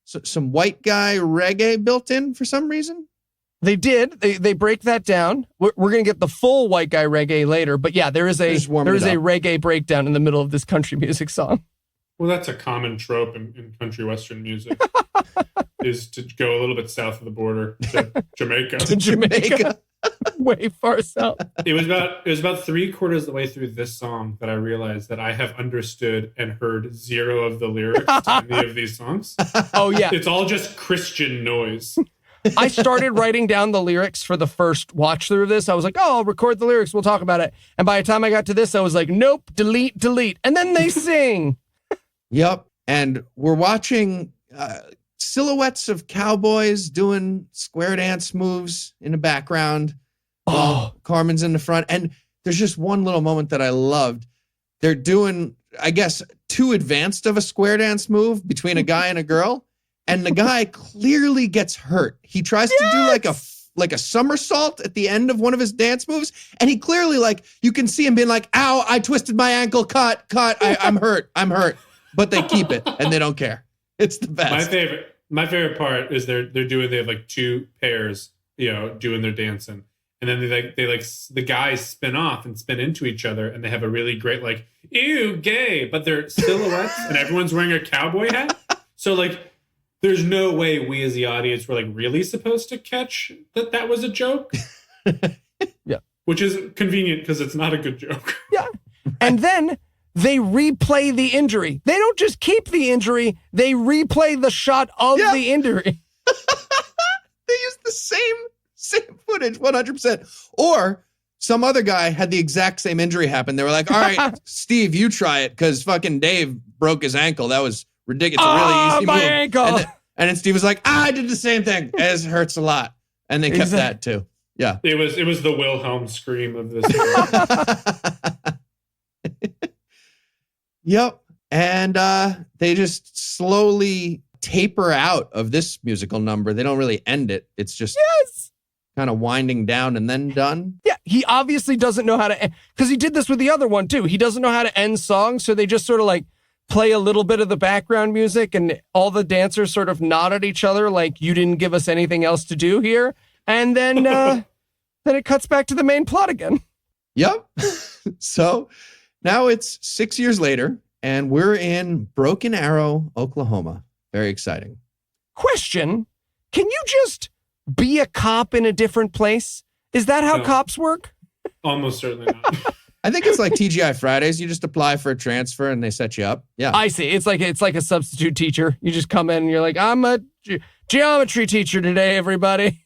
some white guy reggae built in for some reason? They did. They break that down. We're going to get the full white guy reggae later, but yeah, there is a reggae breakdown in the middle of this country music song. Well, that's a common trope in country western music, is to go a little bit south of the border to Jamaica. To Jamaica. Way far south. It was about 3/4 of the way through this song that I realized that I have understood and heard zero of the lyrics to any of these songs. Oh, yeah. It's all just Christian noise. I started writing down the lyrics for the first watch through of this. I was like, oh, I'll record the lyrics. We'll talk about it. And by the time I got to this, I was like, nope, delete. And then they sing. Yep. And we're watching silhouettes of cowboys doing square dance moves in the background. Oh, Carmen's in the front. And there's just one little moment that I loved. They're doing, I guess, too advanced of a square dance move between a guy and a girl. And the guy clearly gets hurt. He tries to do like a somersault at the end of one of his dance moves. And he clearly, like, you can see him being like, ow, I twisted my ankle, cut, I'm hurt. But they keep it and they don't care. It's the best. My favorite part is they have like two pairs, doing their dancing. And then they the guys spin off and spin into each other, and they have a really great like, ew, gay, but they're silhouettes and everyone's wearing a cowboy hat. So like there's no way we as the audience were like really supposed to catch that was a joke. Yeah. Which is convenient because it's not a good joke. Yeah. And then they replay the injury. They don't just keep the injury, they replay the shot of the injury. They use the same footage, 100%. Or some other guy had the exact same injury happen. They were like, all right, Steve, you try it because fucking Dave broke his ankle. That was ridiculous. It's a really easy my move. ankle. And then Steve was like, I did the same thing. It hurts a lot. And they kept that too. Yeah. It was the Wilhelm scream of this. Yep. And they just slowly taper out of this musical number. They don't really end it. It's just kind of winding down and then done. Yeah, he obviously doesn't know how to, because he did this with the other one too. He doesn't know how to end songs, so they just sort of like play a little bit of the background music and all the dancers sort of nod at each other like, you didn't give us anything else to do here. And then then it cuts back to the main plot again. Yep. So now it's 6 years later and we're in Broken Arrow, Oklahoma. Very exciting. Question, can you just be a cop in a different place? Is that how cops work? Almost certainly not. I think it's like TGI Fridays. You just apply for a transfer and they set you up. Yeah. I see. It's like a substitute teacher. You just come in and you're like, I'm a geometry teacher today, everybody.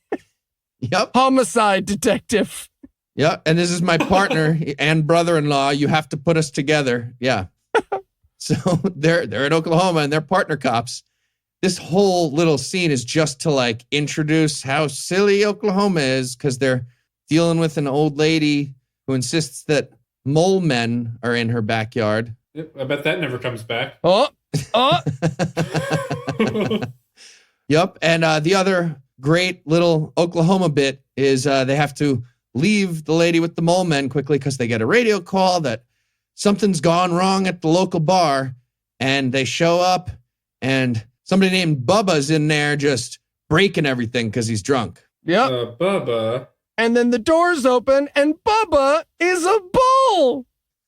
Yep. Homicide detective. Yeah. And this is my partner and brother-in-law. You have to put us together. Yeah. So they're in Oklahoma and they're partner cops. This whole little scene is just to like introduce how silly Oklahoma is because they're dealing with an old lady who insists that mole men are in her backyard. I bet that never comes back. Oh. Yep. And the other great little Oklahoma bit is they have to leave the lady with the mole men quickly because they get a radio call that something's gone wrong at the local bar. And they show up and somebody named Bubba's in there just breaking everything because he's drunk. Yep. Bubba. And then the doors open and Bubba is a bull.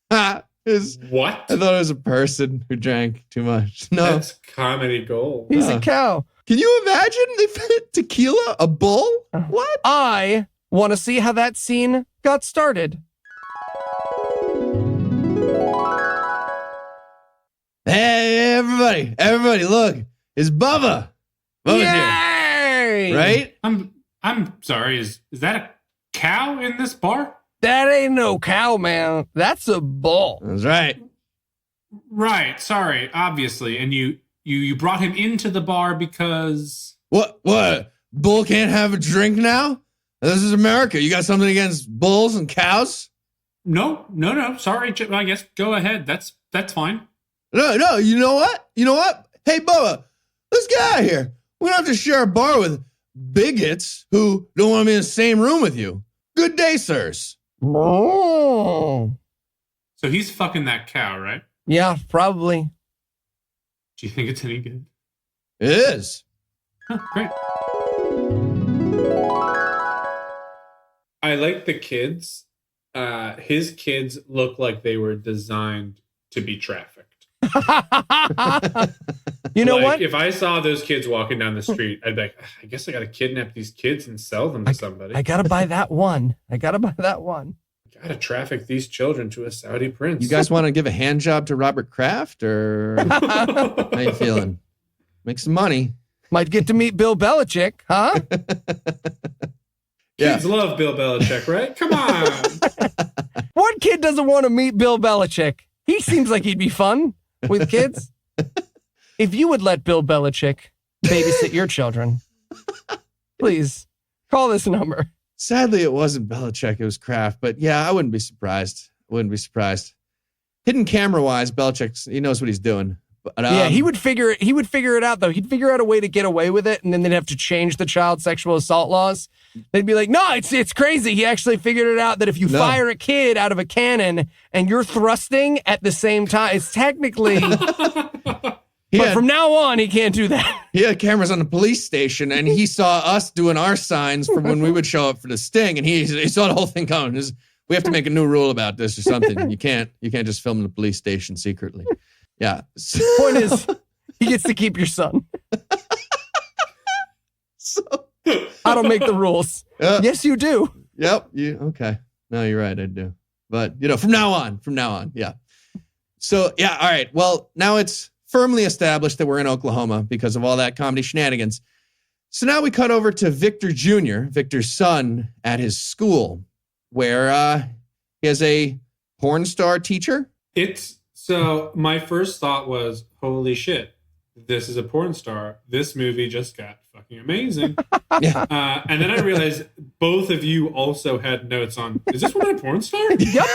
What? I thought it was a person who drank too much. No. That's comedy gold. He's a cow. Can you imagine they fit tequila, a bull? What? I want to see how that scene got started. Hey, everybody, look. It's Bubba. Bubba's Yay! here. Right? I'm sorry, is that a cow in this bar? That ain't no cow, man. That's a bull. That's right. Right, sorry, obviously. And you brought him into the bar because... What? Bull can't have a drink now? This is America. You got something against bulls and cows? No. Sorry, I guess go ahead. That's fine. No. You know what? Hey, Bubba, let's get out of here. We don't have to share a bar with bigots who don't want to be in the same room with you. Good day, sirs. Oh. So he's fucking that cow, right? Yeah, probably. Do you think it's any good? It is. Huh, great. I like the kids. His kids look like they were designed to be trafficked. You know what? If I saw those kids walking down the street, I'd be like, I guess I got to kidnap these kids and sell them to somebody. I got to buy that one. Got to traffic these children to a Saudi prince. You guys want to give a hand job to Robert Kraft, or how you feeling? Make some money. Might get to meet Bill Belichick, huh? Kids love Bill Belichick, right? Come on. What kid doesn't want to meet Bill Belichick? He seems like he'd be fun with kids. If you would let Bill Belichick babysit your children, please call this number. Sadly, it wasn't Belichick, it was Kraft. But yeah, I wouldn't be surprised. Hidden camera-wise, Belichick, he knows what he's doing. But, yeah, he would figure it out, though. He'd figure out a way to get away with it, and then they'd have to change the child sexual assault laws. They'd be like, no, it's crazy. He actually figured it out that if you fire a kid out of a cannon and you're thrusting at the same time, it's technically... But from now on, he can't do that. He had cameras on the police station, and he saw us doing our signs from when we would show up for the sting, and he saw the whole thing coming. We have to make a new rule about this or something. You can't just film in the police station secretly. Yeah. Point is, he gets to keep your son. I don't make the rules. Yes, you do. Yep. Okay. No, you're right. I do. But, from now on. Yeah. So, yeah. All right. Well, now it's firmly established that we're in Oklahoma because of all that comedy shenanigans. So now we cut over to Victor Jr., Victor's son, at his school, where he has a porn star teacher. So my first thought was, holy shit, this is a porn star. This movie just got fucking amazing. Yeah. And then I realized both of you also had notes on, is this woman a porn star? Yep.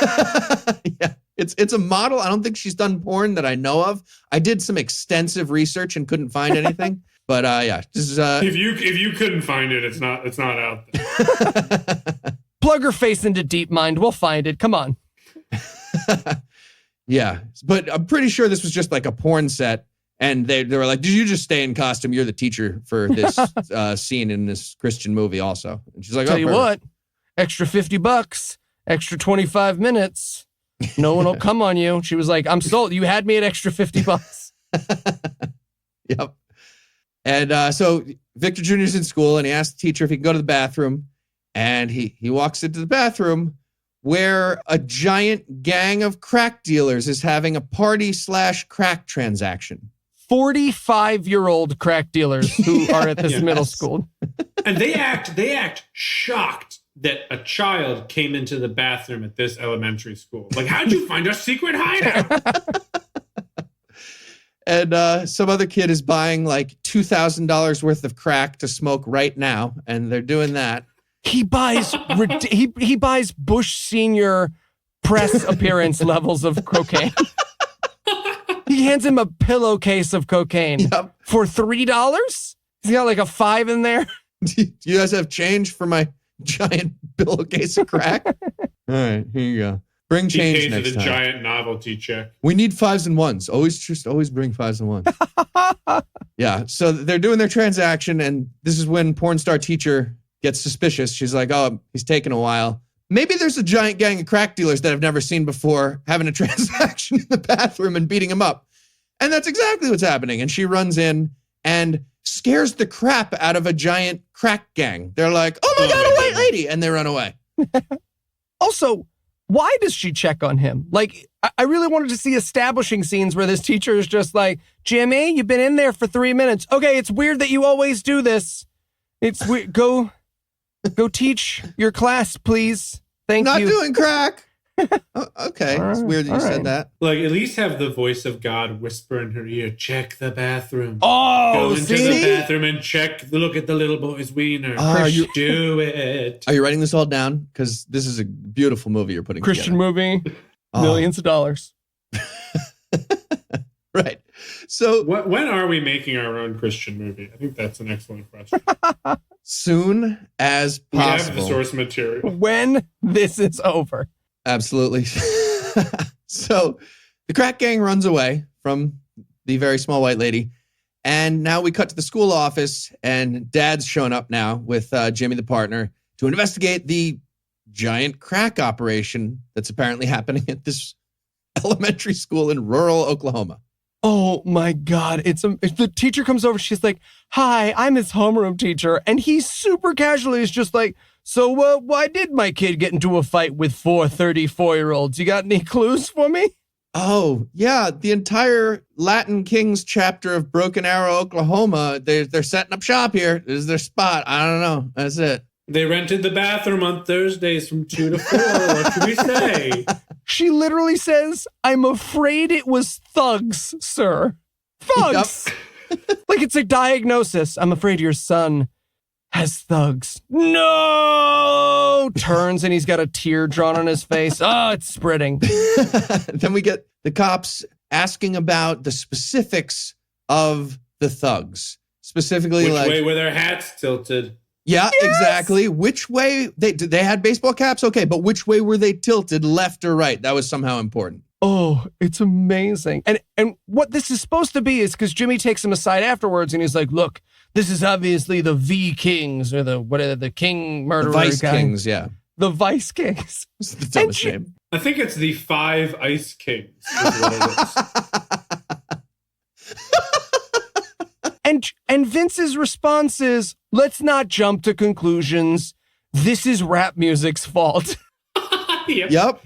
Yeah. It's a model. I don't think she's done porn that I know of. I did some extensive research and couldn't find anything. But yeah, just if you couldn't find it, it's not out there. Plug her face into DeepMind. We'll find it. Come on. Yeah, but I'm pretty sure this was just like a porn set, and they were like, "Did you just stay in costume? You're the teacher for this scene in this Christian movie, also." And she's like, "Tell you what, extra $50, extra 25 minutes." No one will come on you. She was like, I'm sold. You had me at extra $50. Yep. And so Victor Jr.'s in school, and he asked the teacher if he can go to the bathroom. And he walks into the bathroom where a giant gang of crack dealers is having a party/crack transaction. 45-year-old crack dealers who are at this middle school. And they act shocked that a child came into the bathroom at this elementary school. Like, how'd you find our secret hideout? And some other kid is buying like $2,000 worth of crack to smoke right now, and they're doing that. He buys he buys Bush Senior press appearance levels of cocaine. He hands him a pillowcase of cocaine for $3. He's got like a 5 in there. Do you guys have change for my giant pillowcase of crack? All right, here you go. Bring change next time. The giant novelty check. We need 5s and 1s. Always bring 5s and 1s. Yeah, so they're doing their transaction, and this is when porn star teacher gets suspicious. She's like, oh, he's taking a while. Maybe there's a giant gang of crack dealers that I've never seen before having a transaction in the bathroom and beating him up. And that's exactly what's happening. And she runs in and scares the crap out of a giant crack gang. They're like, oh my God, a white lady. And they run away. Also, why does she check on him? Like, I really wanted to see establishing scenes where this teacher is just like, Jimmy, you've been in there for 3 minutes. Okay, it's weird that you always do this. It's weird. Go teach your class, please. Thank you. Not doing crack. Oh, okay. All It's right, weird that you all said right. that. Like, at least have the voice of God whisper in her ear, check the bathroom. Oh, Go into see? the bathroom and look at the little boy's wiener. Are you- Do it. Are you writing this all down? Because this is a beautiful movie you're putting Christian together. movie, Oh. millions of dollars. Right. So When are we making our own Christian movie? I think that's an excellent question. soon as We have the possible. source material. When this is over. Absolutely. So the crack gang runs away from the very small white lady. And now we cut to the school office, and Dad's shown up now with Jimmy, the partner, to investigate the giant crack operation that's apparently happening at this elementary school in rural Oklahoma. Oh my God. The teacher comes over. She's like, hi, I'm his homeroom teacher. And he super casually is just like, so why did my kid get into a fight with 4 34-year-olds? You got any clues for me? Oh, yeah. The entire Latin Kings chapter of Broken Arrow, Oklahoma, they're setting up shop here. This is their spot. I don't know. That's it. They rented the bathroom on Thursdays from 2 to 4. What can we say? She literally says, I'm afraid it was thugs, sir. Thugs. Like it's a diagnosis. I'm afraid your son has thugs. No! Turns and he's got a tear drawn on his face. Oh, it's spreading. Then we get the cops asking about the specifics of the thugs. Specifically, Which way were their hats tilted? Yeah, exactly. Which way they had baseball caps? Okay, but which way were they tilted, left or right? That was somehow important. Oh, it's amazing. And what this is supposed to be is because Jimmy takes him aside afterwards and he's like, look, this is obviously the V Kings or the King murderer The Vice guy. Kings, yeah. The Vice Kings. It's the dumbest name. I think it's the 5 Ice Kings. Is what it is. And Vince's response is, let's not jump to conclusions. This is rap music's fault. Yep.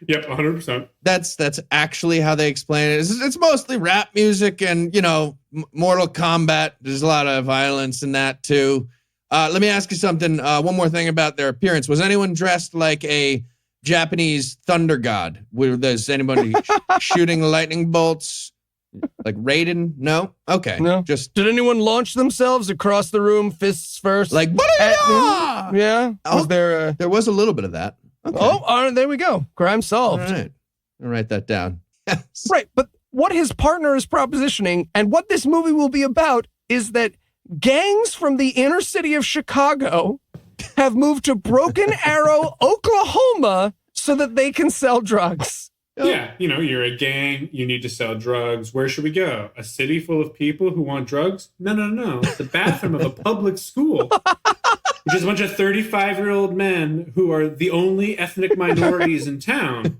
100%. That's actually how they explain it. It's mostly rap music and, Mortal Kombat. There's a lot of violence in that too. Let me ask you something. One more thing about their appearance. Was anyone dressed like a Japanese thunder god? Was anybody shooting lightning bolts? Like Raiden? No? Okay. No. Did anyone launch themselves across the room, fists first? Like, yeah? Was there There was a little bit of that. Okay. There we go. Crime solved. All right. I'll write that down. Yes. Right. But what his partner is propositioning and what this movie will be about is that gangs from the inner city of Chicago have moved to Broken Arrow, Oklahoma, so that they can sell drugs. Yeah, you're a gang, you need to sell drugs. Where should we go? A city full of people who want drugs? No. The bathroom of a public school. Which is a bunch of 35-year-old men who are the only ethnic minorities in town,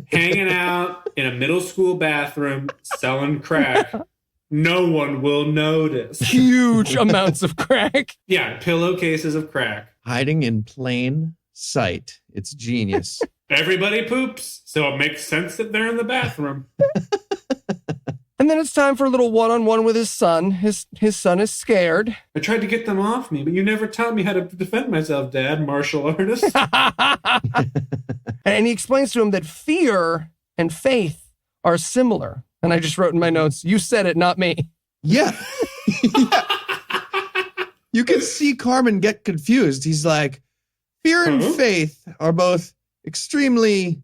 hanging out in a middle school bathroom, selling crack. No one will notice. Huge amounts of crack. Yeah, pillowcases of crack. Hiding in plain sight. It's genius. Everybody poops, so it makes sense that they're in the bathroom. And then it's time for a little one-on-one with his son. His son is scared. I tried to get them off me, but you never taught me how to defend myself, Dad, martial artist. And he explains to him that fear and faith are similar. And I just wrote in my notes, you said it, not me. Yeah. Yeah. You can see Carmen get confused. He's like, fear and faith are both extremely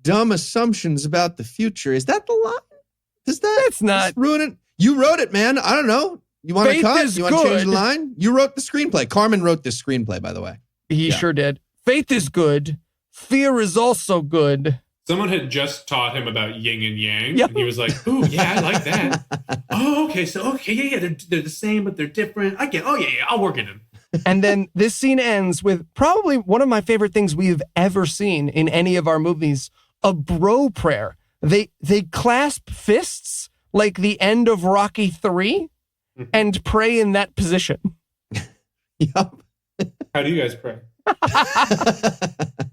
dumb assumptions about the future. Is that the line? That's not ruin it. You wrote it, man. I don't know. You want to cut? You want to change the line? You wrote the screenplay. Carmen wrote this screenplay, by the way. He sure did. Faith is good. Fear is also good. Someone had just taught him about yin and yang. Yep. And he was like, ooh, yeah, I like that. Oh, okay. So, yeah, they're the same, but they're different. I get, yeah, I'll work it in. And then this scene ends with probably one of my favorite things we've ever seen in any of our movies, a bro prayer. They clasp fists like the end of Rocky 3 and pray in that position. Yep. How do you guys pray?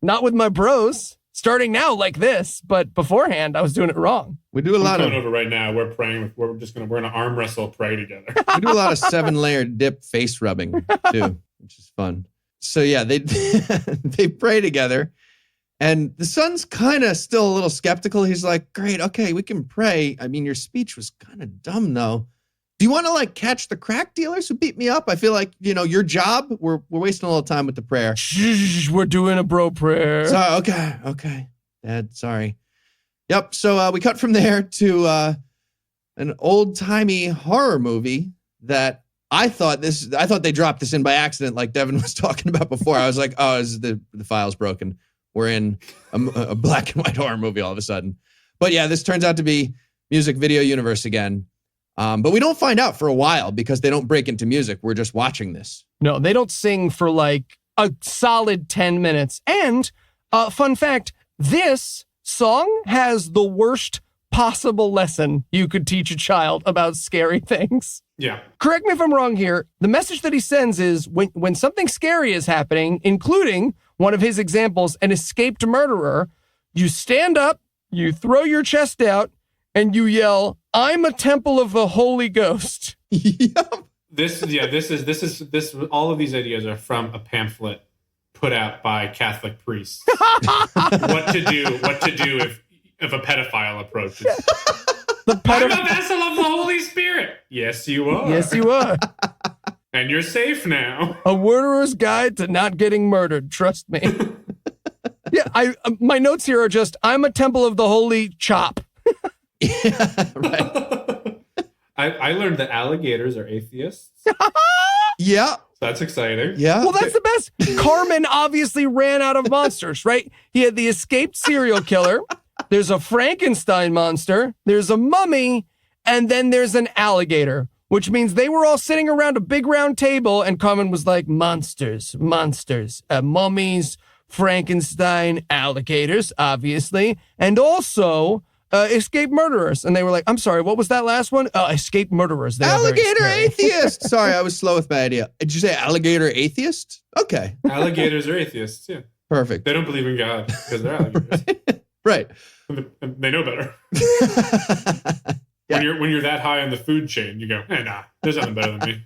Not with my bros. Starting now like this, but beforehand I was doing it wrong. We do a lot of over right now. We're praying. We're gonna arm wrestle, pray together. We do a lot of 7-layer dip face rubbing too, which is fun. So yeah, they they pray together, And the son's kind of still a little skeptical. He's like, great, okay, we can pray. I mean, your speech was kind of dumb, though. Do you want to like catch the crack dealers who beat me up? I feel like, your job, we're wasting a little time with the prayer. Shh, we're doing a bro prayer. So, okay. Dad, sorry. Yep. So we cut from there to an old-timey horror movie that I thought they dropped this in by accident, like Devin was talking about before. I was like, oh, the file's broken. We're in a black and white horror movie all of a sudden. But yeah, this turns out to be music video universe again. But we don't find out for a while because they don't break into music. We're just watching this. No, they don't sing for like a solid 10 minutes. And fun fact, this song has the worst possible lesson you could teach a child about scary things. Yeah. Correct me if I'm wrong here. The message that he sends is when something scary is happening, including one of his examples, an escaped murderer, you stand up, you throw your chest out, and you yell, "I'm a temple of the Holy Ghost." Yep. All of these ideas are from a pamphlet put out by Catholic priests. What to do if a pedophile approaches. I'm a vessel of the Holy Spirit. Yes, you are. Yes, you are. And you're safe now. A murderer's guide to not getting murdered. Trust me. Yeah, my notes here are just, I'm a temple of the Holy Chop. Yeah, right. I learned that alligators are atheists. Yeah. That's exciting. Yeah. Well, that's the best. Carmen obviously ran out of monsters, right? He had the escaped serial killer. There's a Frankenstein monster. There's a mummy. And then there's an alligator, which means they were all sitting around a big round table. And Carmen was like, monsters, mummies, Frankenstein, alligators, obviously. And also escaped murderers. And they were like, I'm sorry, what was that last one? Escaped murderers. They alligator atheist. Sorry, I was slow with my idea. Did you say alligator atheist? Okay. Alligators are atheists, yeah. Perfect. They don't believe in God because they're alligators. Right. And they know better. Yeah. When you're that high on the food chain, you go, nah, there's nothing better than me.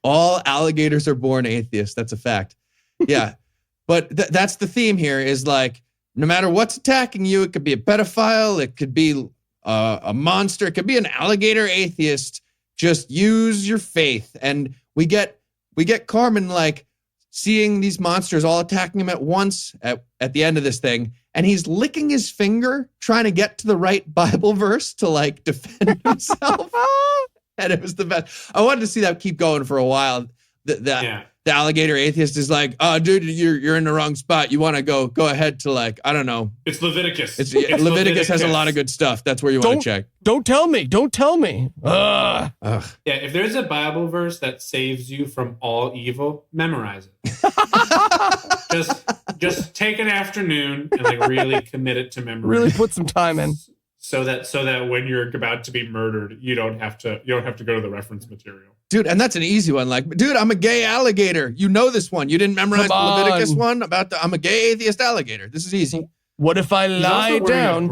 All alligators are born atheists. That's a fact. Yeah. But that's the theme here is like, no matter what's attacking you, it could be a pedophile, it could be a monster, it could be an alligator atheist. Just use your faith. And we get Carmen like seeing these monsters all attacking him at once at the end of this thing. And he's licking his finger, trying to get to the right Bible verse to like defend himself. And it was the best. I wanted to see that keep going for a while. The alligator atheist is like, oh, dude, you're in the wrong spot. You want to go ahead to like, I don't know. It's Leviticus. It's Leviticus has a lot of good stuff. That's where you want to check. Don't tell me. Yeah, if there's a Bible verse that saves you from all evil, memorize it. just take an afternoon and like really commit it to memory. Really put some time in. So that when you're about to be murdered, you don't have to go to the reference material. Dude, and that's an easy one. Like, dude, I'm a gay alligator. You know this one. You didn't memorize the Leviticus one about I'm a gay atheist alligator. This is easy. What if I lie down?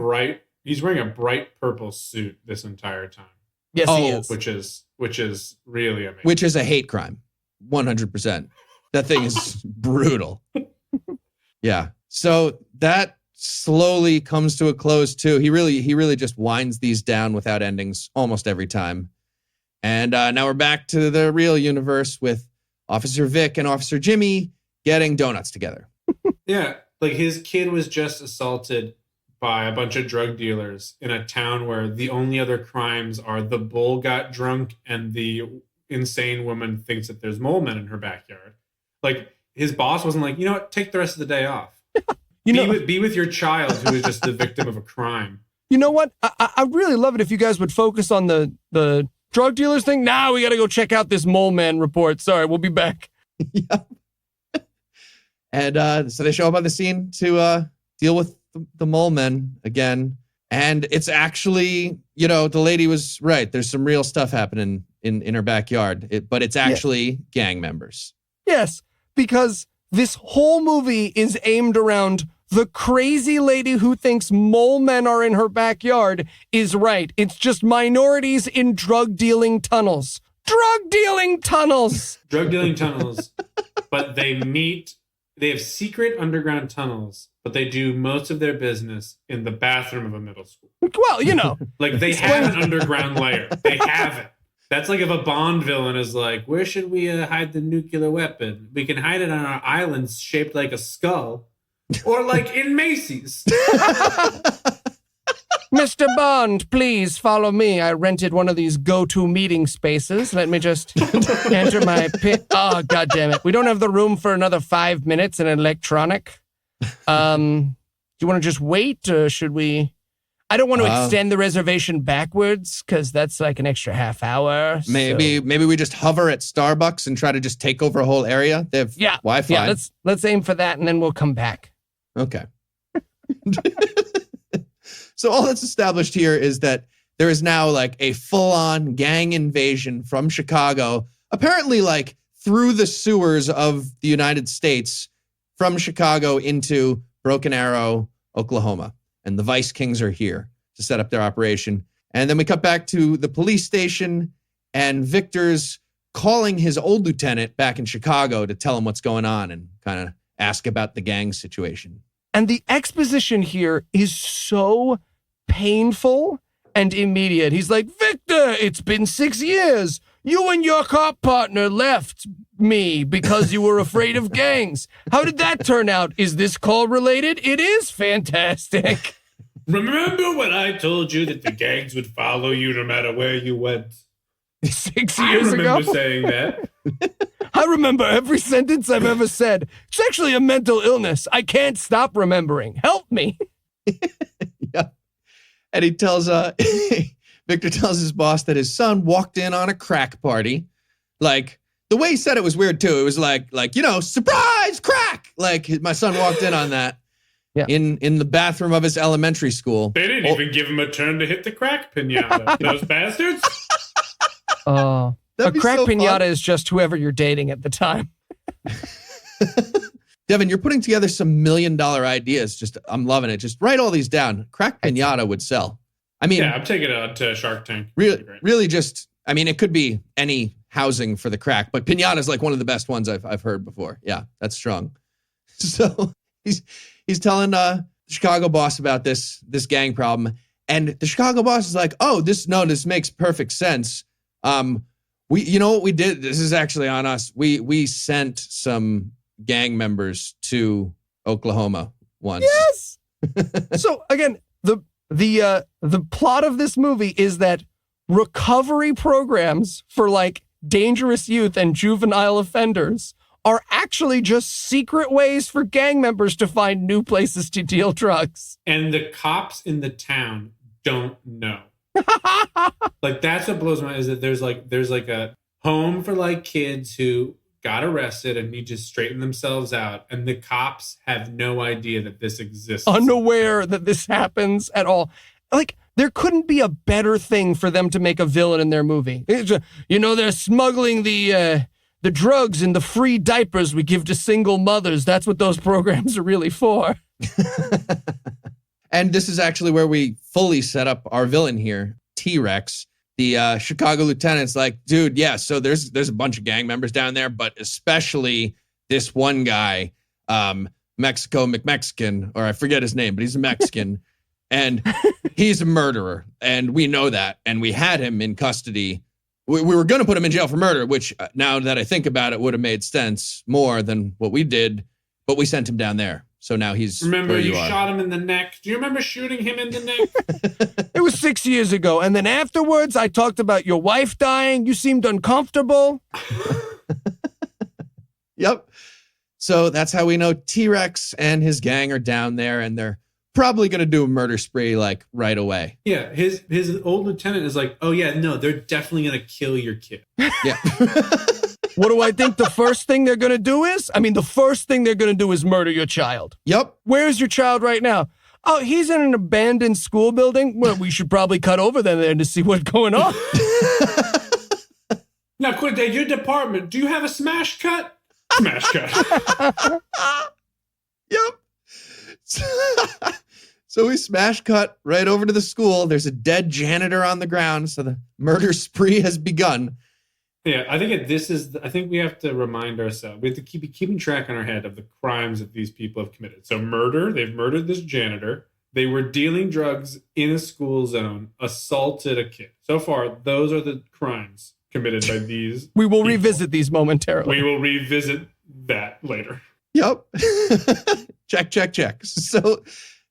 He's wearing a bright purple suit this entire time. Yes, he is. Which is really amazing. Which is a hate crime. 100%. That thing is brutal. Yeah. So that slowly comes to a close too. He really just winds these down without endings almost every time. And now we're back to the real universe with Officer Vic and Officer Jimmy getting donuts together. Yeah, like his kid was just assaulted by a bunch of drug dealers in a town where the only other crimes are the bull got drunk and the insane woman thinks that there's mole men in her backyard. Like his boss wasn't like, you know what, take the rest of the day off. Be with your child who is just the victim of a crime. You know what? I really love it if you guys would focus on the drug dealers thing. Now we got to go check out this mole man report. Sorry, we'll be back. Yeah. And so they show up on the scene to deal with the mole men again. And it's actually, the lady was right. There's some real stuff happening in her backyard, but it's actually gang members. Yes, because this whole movie is aimed around the crazy lady who thinks mole men are in her backyard is right. It's just minorities in drug dealing tunnels. Drug dealing tunnels. But they have secret underground tunnels but they do most of their business in the bathroom of a middle school. Well, you know. Like, they have an underground layer. They have it. That's like if a Bond villain is like, where should we hide the nuclear weapon? We can hide it on our islands shaped like a skull. Or like in Macy's. Mr. Bond, please follow me. I rented one of these go-to meeting spaces. Let me just enter my pit. Oh, God damn it. We don't have the room for another 5 minutes in electronic. Do you want to just wait, or should we? I don't want to extend the reservation backwards because that's like an extra half hour. Maybe we just hover at Starbucks and try to just take over a whole area. They have Wi-Fi. Yeah, let's aim for that, and then we'll come back. Okay. So all that's established here is that there is now like a full-on gang invasion from Chicago, apparently like through the sewers of the United States, from Chicago into Broken Arrow, Oklahoma. And the Vice Kings are here to set up their operation. And then we cut back to the police station, and Victor's calling his old lieutenant back in Chicago to tell him what's going on and kind of ask about the gang situation. And the exposition here is so painful and immediate. He's like, Victor, it's been 6 years. You and your cop partner left me because you were afraid of gangs. How did that turn out? Is this call related? It is fantastic. Remember when I told you that the gangs would follow you no matter where you went? 6 years ago? I remember saying that. I remember every sentence I've ever said. It's actually a mental illness. I can't stop remembering. Help me. Yeah. And he tells, Victor tells his boss that his son walked in on a crack party. Like, the way he said it was weird too. It was like, you know, surprise, crack. Like, my son walked in on that in the bathroom of his elementary school. They didn't even give him a turn to hit the crack pinata. Those bastards. A crack pinata is just whoever you're dating at the time. Devin, you're putting together some $1 million ideas. I'm loving it. Just write all these down. Crack pinata would sell. I mean, yeah, I'm taking it out to Shark Tank. Really just, I mean, it could be any housing for the crack, but pinata is like one of the best ones I've heard before. Yeah, that's strong. So he's telling the Chicago boss about this gang problem, and the Chicago boss is like, "Oh, this makes perfect sense. You know what we did? This is actually on us. We sent some gang members to Oklahoma once." Yes. So again, the plot of this movie is that recovery programs for like dangerous youth and juvenile offenders are actually just secret ways for gang members to find new places to deal drugs. And the cops in the town don't know. Like, that's what blows my mind, is that there's like a home for like kids who got arrested and need to straighten themselves out, and the cops have no idea that this exists. Unaware that this happens at all. Like, there couldn't be a better thing for them to make a villain in their movie. You know, they're smuggling the drugs in the free diapers we give to single mothers. That's what those programs are really for. And this is actually where we fully set up our villain here, T-Rex. The Chicago lieutenant's like, dude, yeah, so there's a bunch of gang members down there, but especially this one guy, Mexico McMexican, or I forget his name, but he's a Mexican, and he's a murderer, and we know that, and we had him in custody. We were going to put him in jail for murder, which now that I think about it would have made sense more than what we did, but we sent him down there. So now he's Remember, where you are. shot him in the neck. Do you remember shooting him in the neck? It was 6 years ago. And then afterwards, I talked about your wife dying. You seemed uncomfortable. Yep. So that's how we know T-Rex and his gang are down there, and they're probably going to do a murder spree like right away. Yeah, his old lieutenant is like, oh yeah, no, they're definitely going to kill your kid. Yeah. What do I think the first thing they're going to do is? I mean, the first thing they're going to do is murder your child. Yep. Where's your child right now? Oh, he's in an abandoned school building. Well, we should probably cut over there to see what's going on. Now, quick, at your department, do you have a smash cut? Smash cut. Yep. So we smash cut right over to the school. There's a dead janitor on the ground. So the murder spree has begun. Yeah, I think we have to remind ourselves. We have to keep keeping track in our head of the crimes that these people have committed. So murder, they've murdered this janitor. They were dealing drugs in a school zone, assaulted a kid. So far, those are the crimes committed by these. We will people. revisit these momentarily. We will revisit that later. Yep. Check. So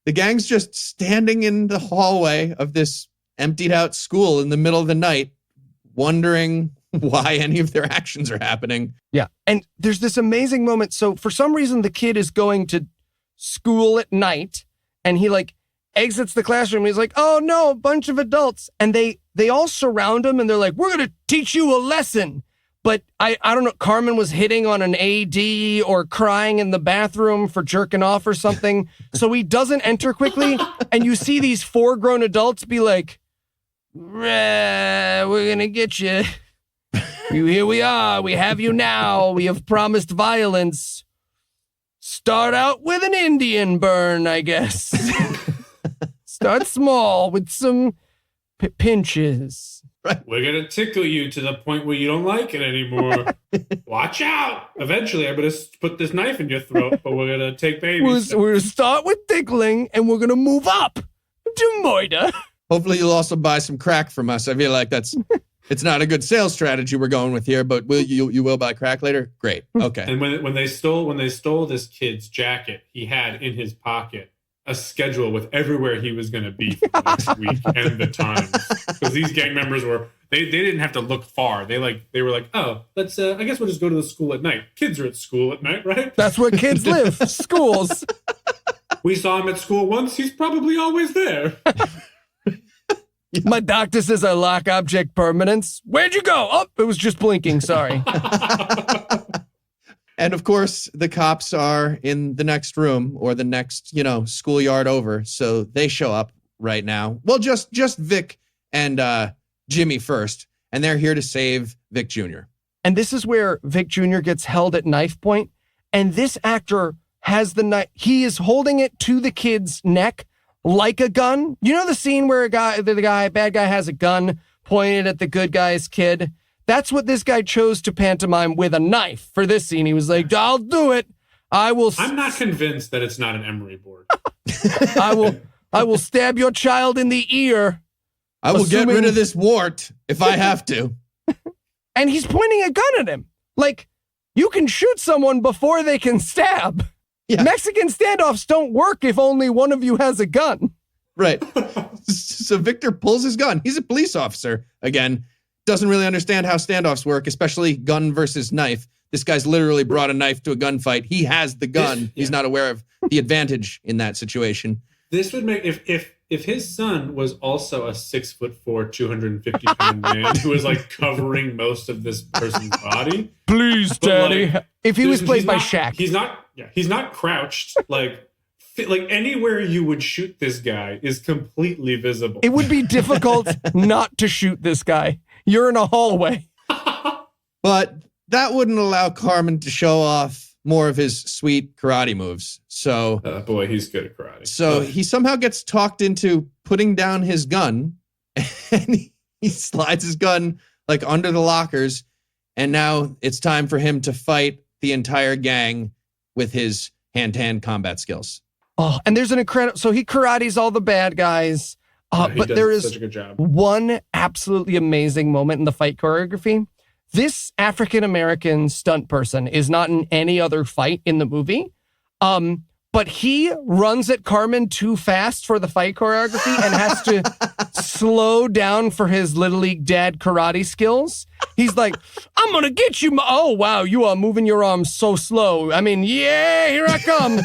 the gang's just standing in the hallway of this emptied out school in the middle of the night, wondering why any of their actions are happening. Yeah. And there's this amazing moment. So for some reason, the kid is going to school at night and he like exits the classroom. He's like, oh no, a bunch of adults. And they all surround him and they're like, we're going to teach you a lesson. But I don't know, Carmen was hitting on an AD or crying in the bathroom for jerking off or something. So he doesn't enter quickly. And you see these 4 grown adults be like, we're going to get you. Here we are. We have you now. We have promised violence. Start out with an Indian burn, I guess. Start small with some pinches. We're going to tickle you to the point where you don't like it anymore. Watch out. Eventually, I'm going to put this knife in your throat, but we're going to take babies. We're going to start with tickling, and we're going to move up to murder. Hopefully you'll also buy some crack from us. I feel like it's not a good sales strategy we're going with here, but you will buy crack later? Great. Okay. And when they stole this kid's jacket, he had in his pocket a schedule with everywhere he was going to be for the next week and the times. Because these gang members they didn't have to look far. They were like, oh, let's I guess we'll just go to the school at night. Kids are at school at night, right? That's where kids live. Schools. We saw him at school once. He's probably always there. My doctor says I lack object permanence. Where'd you go? Oh, it was just blinking. Sorry. And of course, the cops are in the next room or the next, schoolyard over. So they show up right now. Well, just Vic and Jimmy first. And they're here to save Vic Jr. And this is where Vic Jr. gets held at knife point. And this actor has the knife. He is holding it to the kid's neck like a gun. You know the scene where the bad guy has a gun pointed at the good guy's kid? That's what this guy chose to pantomime with a knife for this scene. He was like, I'll do it. I'm not convinced that it's not an emery board. I will stab your child in the ear. I will get rid of this wart if I have to. And he's pointing a gun at him. Like, you can shoot someone before they can stab. Yeah. Mexican standoffs don't work if only one of you has a gun. Right. So Victor pulls his gun. He's a police officer. Again, doesn't really understand how standoffs work, especially gun versus knife. This guy's literally brought a knife to a gunfight. He has the gun. He's not aware of the advantage in that situation. This would make, if his son was also a 6'4", 250-pound man who was like covering most of this person's body. Please, Daddy. Like, if he was played by Shaq. He's not crouched. Like anywhere you would shoot this guy is completely visible. It would be difficult not to shoot this guy. You're in a hallway. But that wouldn't allow Carmen to show off more of his sweet karate moves. So, boy, he's good at karate. So he somehow gets talked into putting down his gun, and he slides his gun like under the lockers. And now it's time for him to fight the entire gang with his hand-to-hand combat skills. Oh, and there's an incredible, so he karates all the bad guys. But there is such a good job. One absolutely amazing moment in the fight choreography. This African-American stunt person is not in any other fight in the movie. But he runs at Carmen too fast for the fight choreography and has to slow down for his Little League dad karate skills. He's like, I'm going to get you. Oh, wow. You are moving your arms so slow. I mean, yeah, here I come.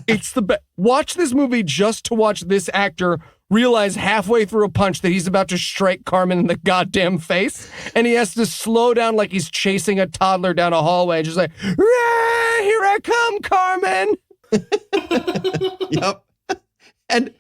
It's the best. Watch this movie just to watch this actor realize halfway through a punch that he's about to strike Carmen in the goddamn face. And he has to slow down like he's chasing a toddler down a hallway. Just like, here I come, Carmen. Yep. And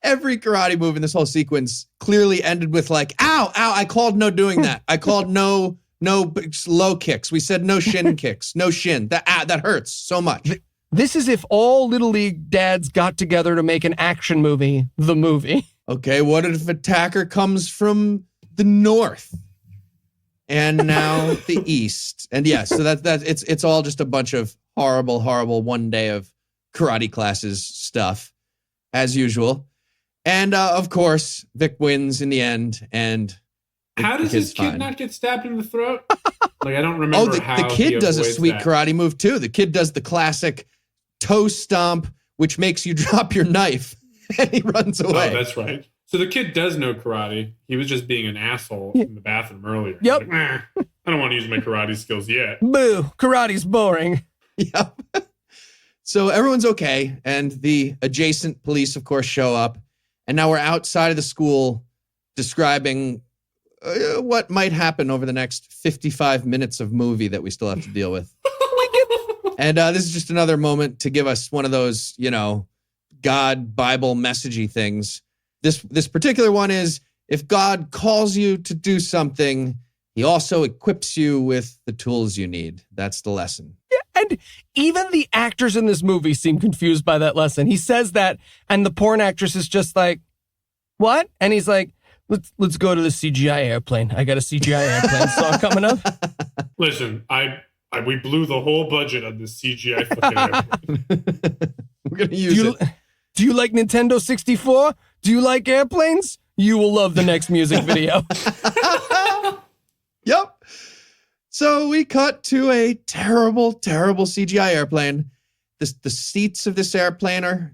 every karate move in this whole sequence clearly ended with like, ow, I called no doing that. I called no low kicks. We said no shin kicks, no shin. That hurts so much. This is if all Little League dads got together to make an action movie, the movie. Okay, what if attacker comes from the north? and now the East. And yeah, so it's all just a bunch of horrible one day of karate classes stuff, as usual. And of course, Vic wins in the end. And how does this kid not get stabbed in the throat? Like, I don't remember how the kid does a sweet that. karate move too. The kid does the classic toe stomp, which makes you drop your knife, and he runs away. Oh, that's right. So the kid does know karate. He was just being an asshole in the bathroom earlier. Yep. Like, I don't want to use my karate skills yet. Boo, karate's boring. Yep. So everyone's okay, and the adjacent police, of course, show up, and now we're outside of the school describing what might happen over the next 55 minutes of movie that we still have to deal with. And this is just another moment to give us one of those, God Bible messagey things. This particular one is, if God calls you to do something, he also equips you with the tools you need. That's the lesson. Yeah, and even the actors in this movie seem confused by that lesson. He says that, and the porn actress is just like, what? And he's like, let's go to the CGI airplane. I got a CGI airplane song coming up. Listen, we blew the whole budget on this CGI fucking airplane. We're going to use it. Do you like Nintendo 64? Do you like airplanes? You will love the next music video. Yep. So we cut to a terrible CGI airplane. The seats of this airplane are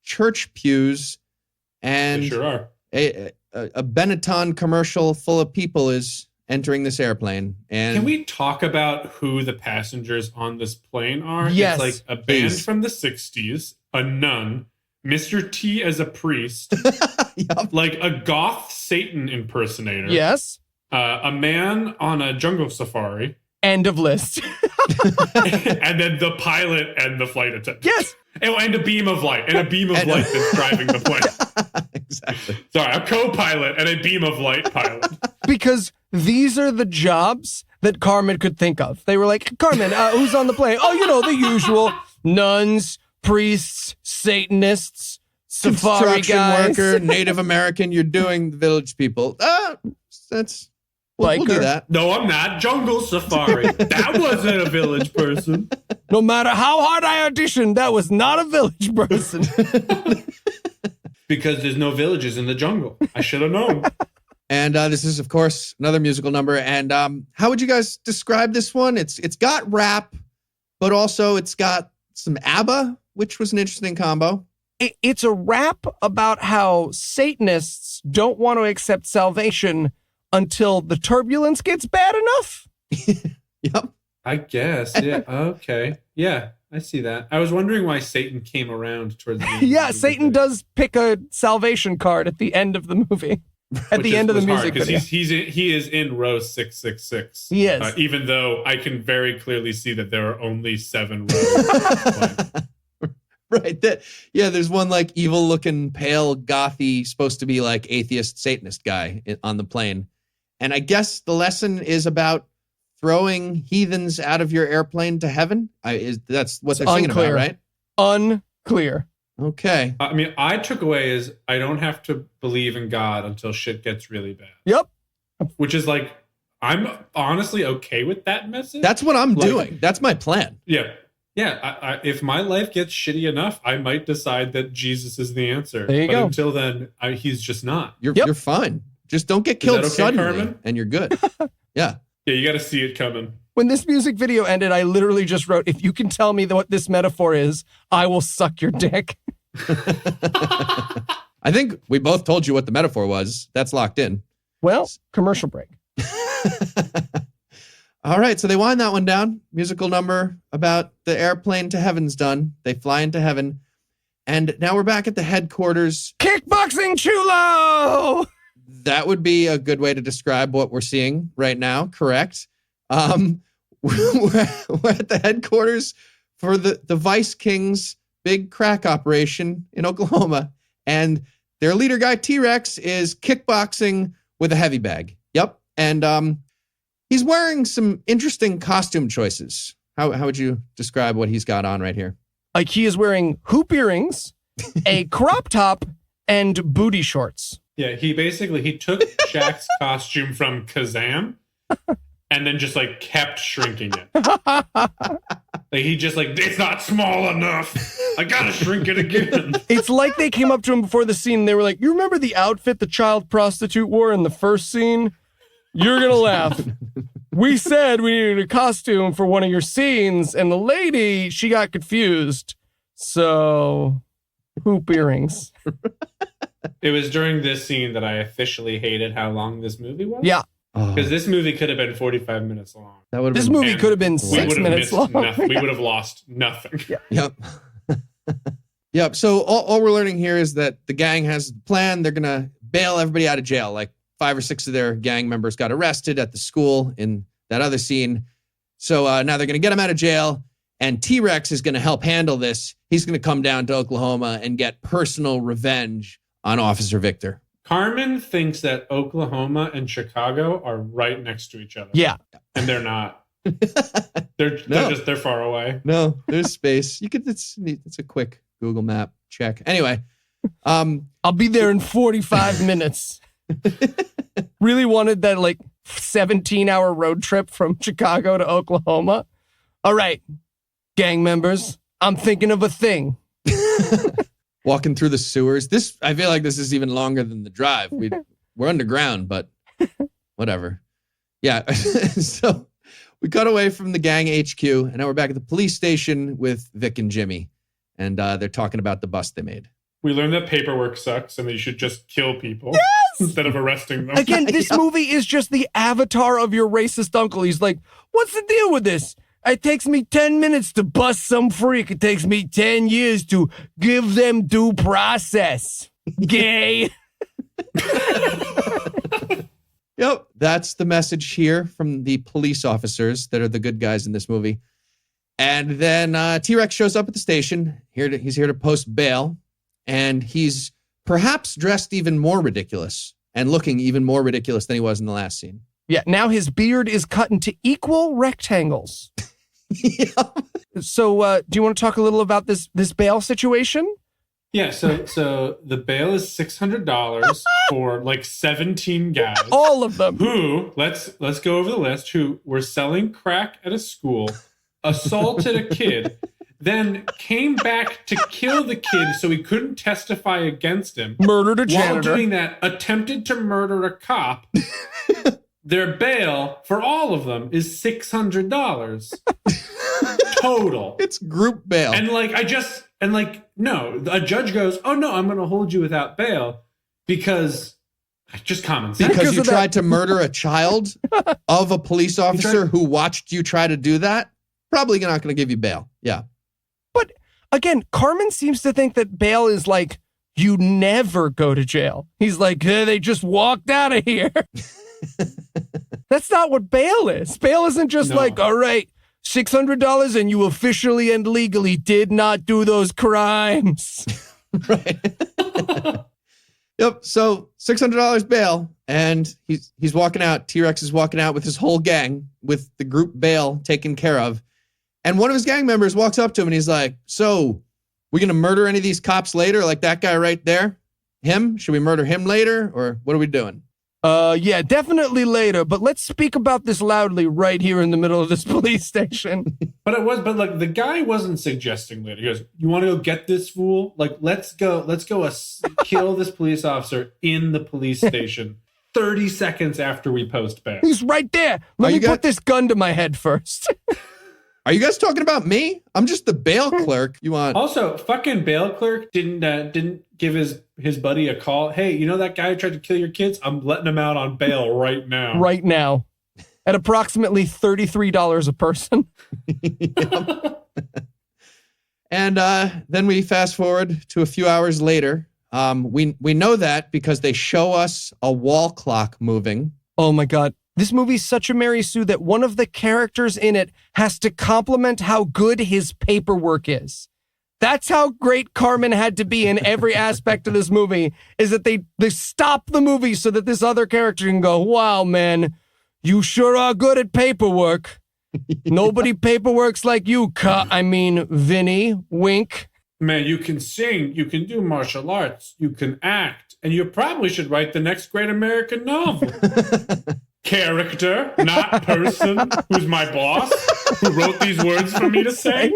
church pews, and They sure are. A Benetton commercial full of people is entering this airplane. And Can we talk about who the passengers on this plane are? Yes, It's like a band please. from the 60s, a nun, Mr. T as a priest, Yep. like a goth Satan impersonator. Yes. A man on a jungle safari, End of list. and then the pilot and the flight attendant. Yes. And a beam of light, that's driving the plane. Exactly. Sorry, a co-pilot and a beam of light pilot. Because these are the jobs that Carmen could think of. They were like, Carmen, who's on the plane? Oh, the usual nuns, priests, Satanists, safari Construction guys. worker, Native American, you're doing the village people. We'll do Biker. that. No, I'm not. Jungle safari. That wasn't a village person. No matter how hard I auditioned, that was not a village person. Because there's no villages in the jungle. I should have known. And this is, of course, another musical number. And how would you guys describe this one? It's got rap, but also it's got some ABBA, which was an interesting combo. It's a rap about how Satanists don't want to accept salvation until the turbulence gets bad enough. Yep. I guess. Yeah. Okay. Yeah, I see that. I was wondering why Satan came around towards the end. Yeah, Satan does pick a salvation card at the end of the movie. At the end of the music video. He is in row 666. He is. Even though I can very clearly see that there are only 7 rows. Right. There's one like evil looking, pale, gothy, supposed to be like atheist Satanist guy on the plane. And I guess the lesson is about throwing heathens out of your airplane to heaven. That's what they're singing about, right? Unclear. Okay. I mean, I took away is I don't have to believe in God until shit gets really bad. Yep. Which is like, I'm honestly okay with that message. That's what I'm doing. That's my plan. Yeah. Yeah. If my life gets shitty enough, I might decide that Jesus is the answer. There you but go. Until then, he's just not. You're fine. Just don't get killed that okay, suddenly, Carmen? and you're good. Yeah. Yeah, you got to see it coming. When this music video ended, I literally just wrote, if you can tell me what this metaphor is, I will suck your dick. I think we both told you what the metaphor was. That's locked in. Well, commercial break. All right, so they wind that one down. Musical number about the airplane to heaven's done. They fly into heaven. And now we're back at the headquarters. Kickboxing chulo! That would be a good way to describe what we're seeing right now, correct? We're at the headquarters for the Vice King's big crack operation in Oklahoma. And their leader guy, T-Rex, is kickboxing with a heavy bag. Yep. And he's wearing some interesting costume choices. How would you describe what he's got on right here? Like he is wearing hoop earrings, a crop top, and booty shorts. Yeah, he took Shaq's costume from Kazam and then just like kept shrinking it. Like he just like, it's not small enough. I gotta shrink it again. It's like they came up to him before the scene. And they were like, you remember the outfit the child prostitute wore in the first scene? You're going to laugh. We said we needed a costume for one of your scenes. And the lady, she got confused. So, hoop earrings. It was during this scene that I officially hated how long this movie was. Yeah. Because this movie could have been 45 minutes long. That would have This been movie could have been We 6 would have minutes missed long. nothing. We would have lost nothing. Yep. Yep. So all we're learning here is that the gang has a plan. They're going to bail everybody out of jail. Like 5 or 6 of their gang members got arrested at the school in that other scene. So now they're going to get them out of jail. And T-Rex is going to help handle this. He's going to come down to Oklahoma and get personal revenge on Officer Victor. Carmen thinks that Oklahoma and Chicago are right next to each other. Yeah. And they're not. No. They're far away. No, there's space. It's a quick Google map check. Anyway, I'll be there in 45 minutes. Really wanted that like 17-hour road trip from Chicago to Oklahoma. All right, gang members, I'm thinking of a thing. walking through the sewers. I feel like this is even longer than the drive. We're underground, but whatever. Yeah. So we got away from the gang HQ, and now we're back at the police station with Vic and Jimmy, and they're talking about the bust they made. We learned that paperwork sucks and that you should just kill people instead of arresting them. Again, this movie is just the avatar of your racist uncle. He's like, what's the deal with this? It takes me 10 minutes to bust some freak. It takes me 10 years to give them due process. Gay. Yep, that's the message here from the police officers that are the good guys in this movie. And then T-Rex shows up at the station. He's here to post bail. And he's perhaps dressed even more ridiculous and looking even more ridiculous than he was in the last scene. Yeah, now his beard is cut into equal rectangles. Yep. So do you want to talk a little about this bail situation? Yeah, so the bail is $600 for like 17 guys. All of them. Who, let's go over the list, who were selling crack at a school, assaulted a kid, then came back to kill the kid so he couldn't testify against him. Murdered a While janitor. doing that, attempted to murder a cop. Their bail for all of them is $600 total. It's group bail. And no, a judge goes, oh no, I'm going to hold you without bail because just common sense. Because you of that- tried to murder a child of a police officer who watched you try to do that? Probably not going to give you bail. Yeah. But again, Carmen seems to think that bail is like, you never go to jail. He's like, hey, they just walked out of here. That's not what bail is. Bail isn't just like, all right, $600 and you officially and legally did not do those crimes. Right. Yep. So $600 bail, and he's walking out. T-Rex is walking out with his whole gang with the group bail taken care of. And one of his gang members walks up to him and he's like, so we going to murder any of these cops later? Like that guy right there? Him? Should we murder him later? Or what are we doing? Yeah, definitely later, but let's speak about this loudly right here in the middle of this police station. But the guy wasn't suggesting later. He goes, you want to go get this fool? Like, let's go kill this police officer in the police station 30 seconds after we post bail. He's right there. Let me put this gun to my head first. Are you guys talking about me? I'm just the bail clerk. You want? Also, fucking bail clerk didn't give his buddy a call. Hey, you know that guy who tried to kill your kids? I'm letting him out on bail right now. Right now. At approximately $33 a person. And then we fast forward to a few hours later. We know that because they show us a wall clock moving. Oh my God. This movie's such a Mary Sue that one of the characters in it has to compliment how good his paperwork is. That's how great Carmen had to be in every aspect of this movie, is that they stop the movie so that this other character can go, wow, man, you sure are good at paperwork. Nobody paperworks like you, Vinny, wink. Man, you can sing, you can do martial arts, you can act, and you probably should write the next great American novel. Character, not person, who's my boss, who wrote these words for me to say.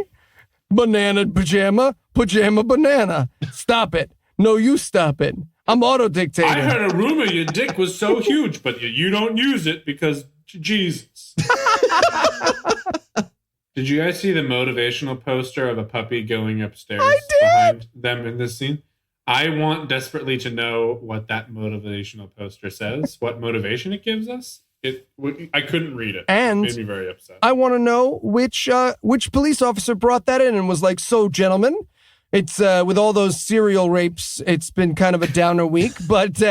Banana pajama, pajama banana. Stop it. No, you stop it. I'm auto-dictating. I heard a rumor your dick was so huge, but you don't use it because Jesus. Did you guys see the motivational poster of a puppy going upstairs behind them in this scene? I want desperately to know what that motivational poster says, what motivation it gives us. I couldn't read it. And it made me very upset. I want to know which police officer brought that in and was like, so, gentlemen, it's with all those serial rapes, it's been kind of a downer week, but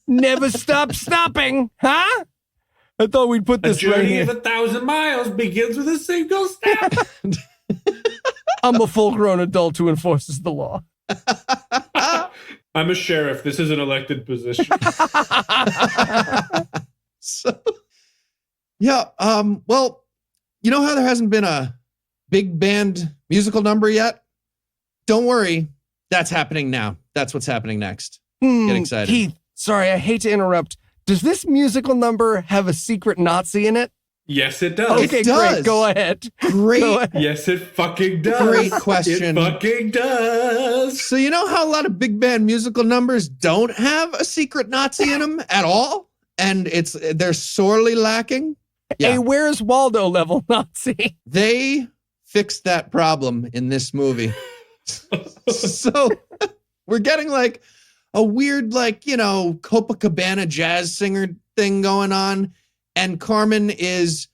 never stop stopping, huh? I thought we'd put this right here. A journey of 1,000 miles begins with a single step. I'm a full-grown adult who enforces the law. I'm a sheriff. This is an elected position. So, yeah, well, you know how there hasn't been a big band musical number yet? Don't worry. That's happening now. That's what's happening next. Get excited. Keith, sorry, I hate to interrupt. Does this musical number have a secret Nazi in it? Yes, it does. Okay, It does. great. Go ahead. Great. Go ahead. Yes, it fucking does. Great question. It fucking does. So you know how a lot of big band musical numbers don't have a secret Nazi in them at all? And they're sorely lacking? Yeah. A Where's Waldo level Nazi. They fixed that problem in this movie. So we're getting like a weird, Copacabana jazz singer thing going on. And Carmen this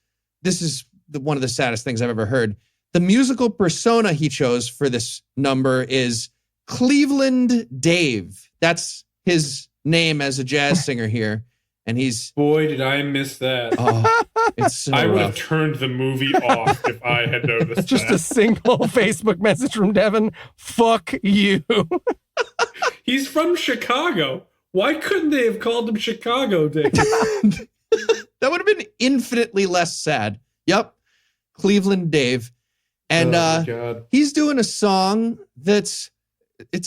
is one of the saddest things I've ever heard. The musical persona he chose for this number is Cleveland Dave. That's his name as a jazz singer here. And Boy, did I miss that. It's so I would rough. have turned the movie off if I had noticed Just that. a single Facebook message from Devin. Fuck you. He's from Chicago. Why couldn't they have called him Chicago Dave? That would have been infinitely less sad. Yep. Cleveland Dave. And Oh, my God. he's doing a song it's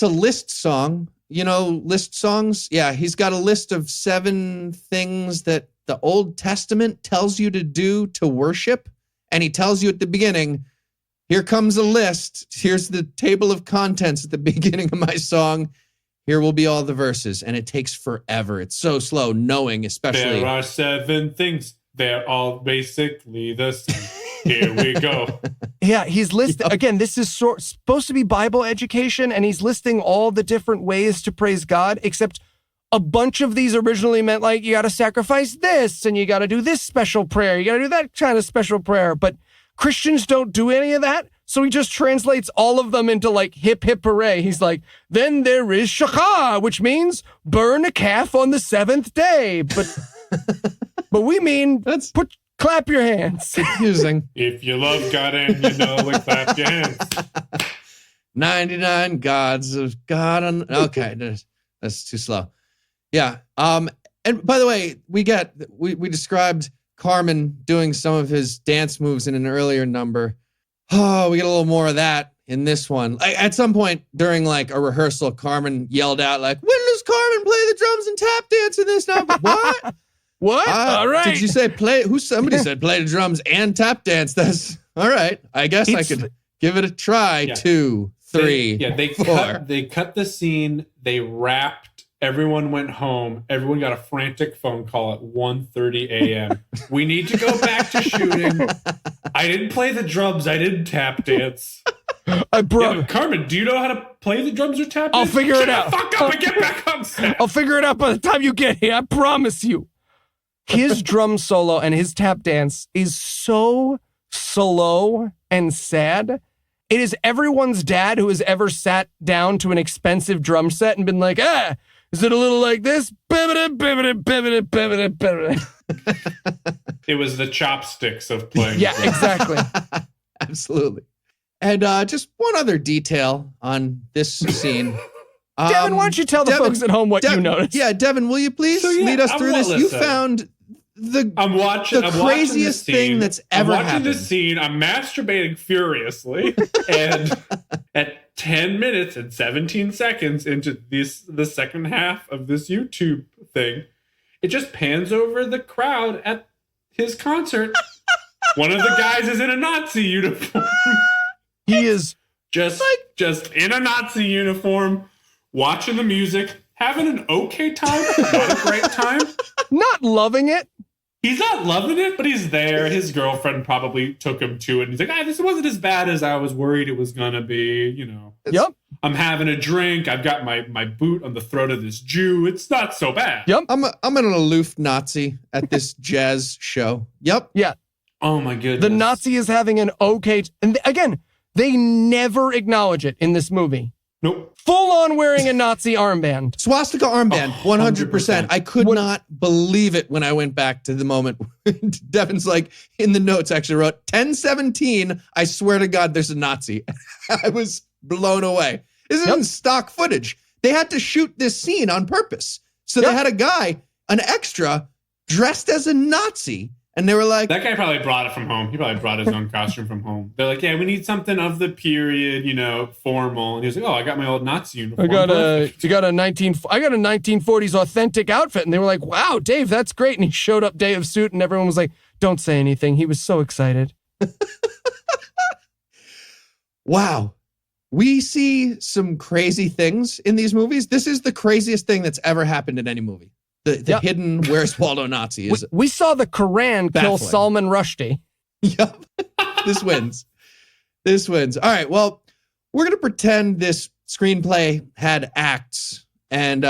a list song. You know, list songs? Yeah, he's got a list of 7 things that the Old Testament tells you to do to worship. And he tells you at the beginning, here comes a list. Here's the table of contents at the beginning of my song. Here will be all the verses. And it takes forever. It's so slow, knowing especially. There are 7 things. They're all basically the same. Here we go. Yeah, he's listing, again, this is supposed to be Bible education, and he's listing all the different ways to praise God, except a bunch of these originally meant like, you got to sacrifice this, and you got to do this special prayer, you got to do that kind of special prayer, but Christians don't do any of that, so he just translates all of them into like hip hip hooray. He's like, then there is shachar, which means burn a calf on the 7th day, but we mean clap your hands. Confusing. If you love God and you know it, clap your hands. 99 gods of God. Okay, that's too slow. Yeah. And by the way, we described Carmen doing some of his dance moves in an earlier number. Oh, we get a little more of that in this one. At some point during like a rehearsal, Carmen yelled out like, "When does Carmen play the drums and tap dance in this number?" What? What? All right. Did you say play? Somebody said play the drums and tap dance. That's all right. I guess I could give it a try. Yeah. 2, 3. They 4. cut the scene. They wrapped. Everyone went home. Everyone got a frantic phone call at 1:30 a.m. We need to go back to shooting. I didn't play the drums. I didn't tap dance. Carmen, do you know how to play the drums or tap dance? I'll figure it out. Fuck up and get back on set. I'll figure it out by the time you get here. I promise you. His drum solo and his tap dance is so slow and sad. It is everyone's dad who has ever sat down to an expensive drum set and been like, is it a little like this? It was the chopsticks of playing. Yeah, exactly. Absolutely. And just one other detail on this scene. Devin, why don't you tell the folks at home what you noticed? Yeah, Devin, will you please lead us through this? You found the craziest thing that's ever happened. I'm watching this scene. I'm masturbating furiously. And at 10 minutes and 17 seconds into the second half of this YouTube thing, it just pans over the crowd at his concert. One of the guys is in a Nazi uniform. He is just in a Nazi uniform, watching the music, having an okay time, not a great time. not loving it. He's not loving it, but he's there. His girlfriend probably took him to it. And he's like, this wasn't as bad as I was worried it was going to be. You know, Yep. I'm having a drink. I've got my boot on the throat of this Jew. It's not so bad. Yep. I'm an aloof Nazi at this jazz show. Yep. Yeah. Oh, my goodness. The Nazi is having an okay. And again, they never acknowledge it in this movie. Nope. Full on wearing a Nazi armband. Swastika armband, 100%. 100%. I could not believe it when I went back to the moment. Devin's like, in the notes, actually wrote, 1017, I swear to God, there's a Nazi. I was blown away. This isn't stock footage. They had to shoot this scene on purpose. So they had a guy, an extra, dressed as a Nazi. And they were like, that guy probably brought it from home. He probably brought his own costume from home. They're like, yeah, we need something of the period, you know, formal. And he was like, I got my old Nazi uniform. I got a 1940s authentic outfit. And they were like, wow, Dave, that's great. And he showed up day of suit and everyone was like, don't say anything. He was so excited. wow. We see some crazy things in these movies. This is the craziest thing that's ever happened in any movie. The hidden Where's Waldo Nazi is. We saw the Quran kill baffling. Salman Rushdie. Yep. This wins. This wins. All right. Well, we're going to pretend this screenplay had acts and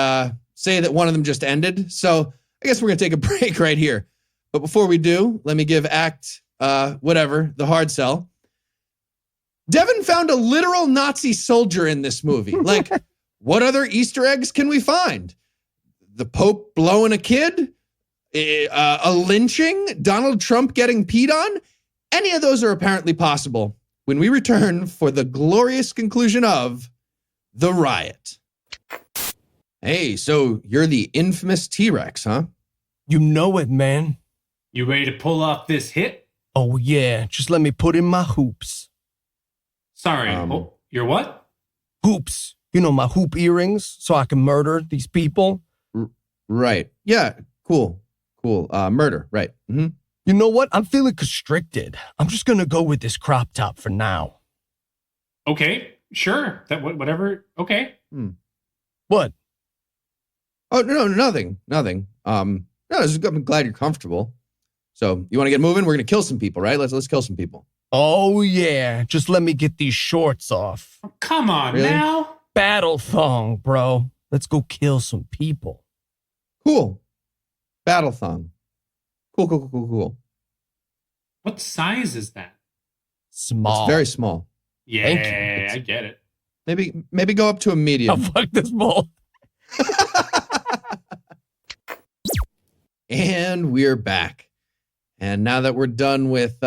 say that one of them just ended. So I guess we're going to take a break right here. But before we do, let me give act the hard sell. Devin found a literal Nazi soldier in this movie. Like, what other Easter eggs can we find? The Pope blowing a kid? A lynching? Donald Trump getting peed on? Any of those are apparently possible when we return for the glorious conclusion of The Riot. Hey, so you're the infamous T-Rex, huh? You know it, man. You ready to pull off this hit? Oh, yeah. Just let me put in my hoops. Sorry. You're what? Hoops. You know, my hoop earrings so I can murder these people. Right. Yeah. Cool. Murder. Right. Mm-hmm. You know what? I'm feeling constricted. I'm just going to go with this crop top for now. Okay. Sure. Whatever. Okay. What? Oh, no, nothing. I'm glad you're comfortable. So you want to get moving? We're going to kill some people, right? Let's kill some people. Oh, yeah. Just let me get these shorts off. Oh, come on Really? now. Battle thong, bro. Let's go kill some people. Cool. Battle thong. Cool. What size is that? Small. It's very small. Yeah, Thank you. I get it. Maybe go up to a Oh, medium. fuck this ball. And we're back. And now that we're done with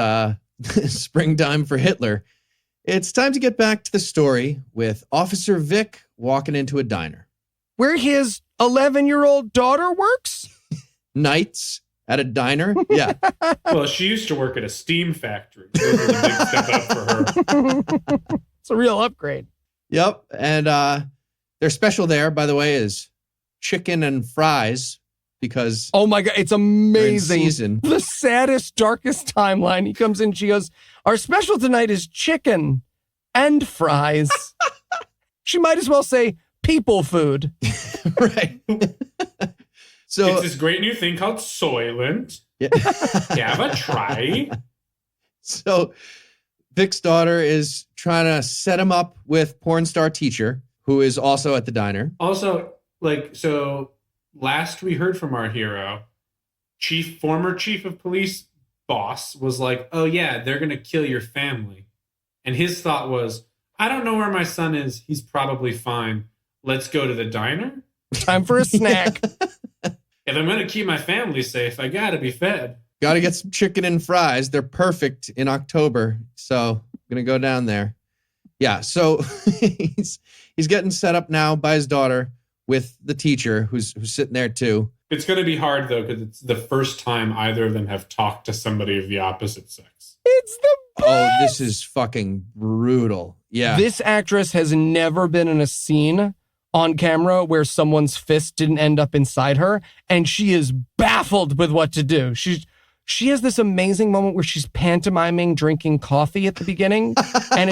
Springtime for Hitler, it's time to get back to the story with Officer Vic walking into a diner. Where his 11-year-old daughter works? Nights at a diner? Yeah. Well, she used to work at a steam factory. So it was a big step up for her. It's a real upgrade. Yep. And their special there, by the way, is chicken and fries because Oh my God, it's they're in amazing. season. The saddest, darkest timeline. He comes in, she goes, our special tonight is chicken and fries. She might as well say people food. Right. So It's this great new thing called Soylent. yeah. Have a try. So Vic's daughter is trying to set him up with porn star teacher who is also at the diner. Also, so last we heard from our hero, former chief of police boss was like, oh yeah, they're going to kill your family. And his thought was, I don't know where my son is. He's probably fine. Let's go to the diner. Time for a snack. If I'm going to keep my family safe, I got to be fed. Got to get some chicken and fries. They're perfect in October. So I'm going to go down there. Yeah. So he's getting set up now by his daughter with the teacher who's sitting there too. It's going to be hard, though, because it's the first time either of them have talked to somebody of the opposite sex. It's the best. Oh, this is fucking brutal. Yeah. This actress has never been in a scene on camera where someone's fist didn't end up inside her, and she is baffled with what to do. She has this amazing moment where she's pantomiming drinking coffee at the beginning, and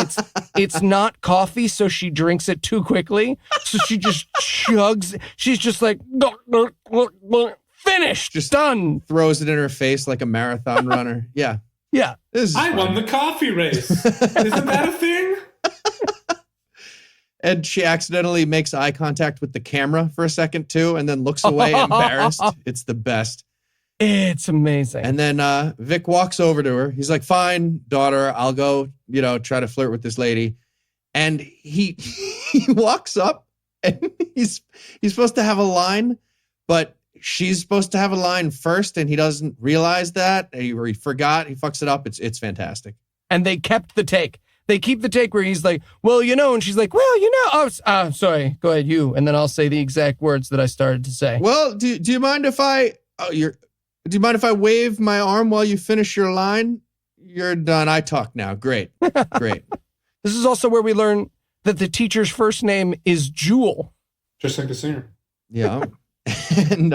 it's not coffee, so she drinks it too quickly. So she just chugs. She's just like, finished, just done. Throws it in her face like a marathon runner. Yeah. Yeah. I won the coffee race. Isn't that a thing? And she accidentally makes eye contact with the camera for a second too, and then looks away embarrassed. It's the best. It's amazing. And then Vic walks over to her. He's like, fine, daughter, I'll go, try to flirt with this lady. And he walks up and he's supposed to have a line, but she's supposed to have a line first, and he doesn't realize that, or he forgot. He fucks it up. It's fantastic. And they kept the take. They keep the take where he's like, well, and she's like, well, sorry, go ahead, you. And then I'll say the exact words that I started to say. Well, do you mind if I, do you mind if I wave my arm while you finish your line? You're done. I talk now. Great. Great. This is also where we learn that the teacher's first name is Jewel. Just like the singer. Yeah. And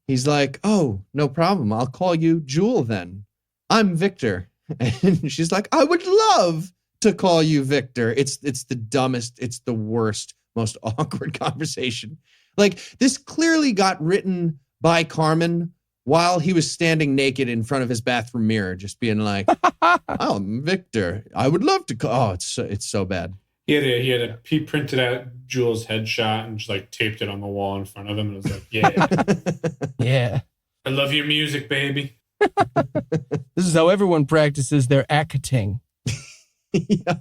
he's like, oh, no problem. I'll call you Jewel then. I'm Victor. And she's like, I would love to call you Victor. It's the dumbest, it's the worst, most awkward conversation. Like, this clearly got written by Carmen while he was standing naked in front of his bathroom mirror, just being like, oh, I'm Victor. I would love to call. Oh, it's so bad. He printed out Jules' headshot and just like taped it on the wall in front of him. And was like, yeah. Yeah. I love your music, baby. This is how everyone practices their acting. Yeah.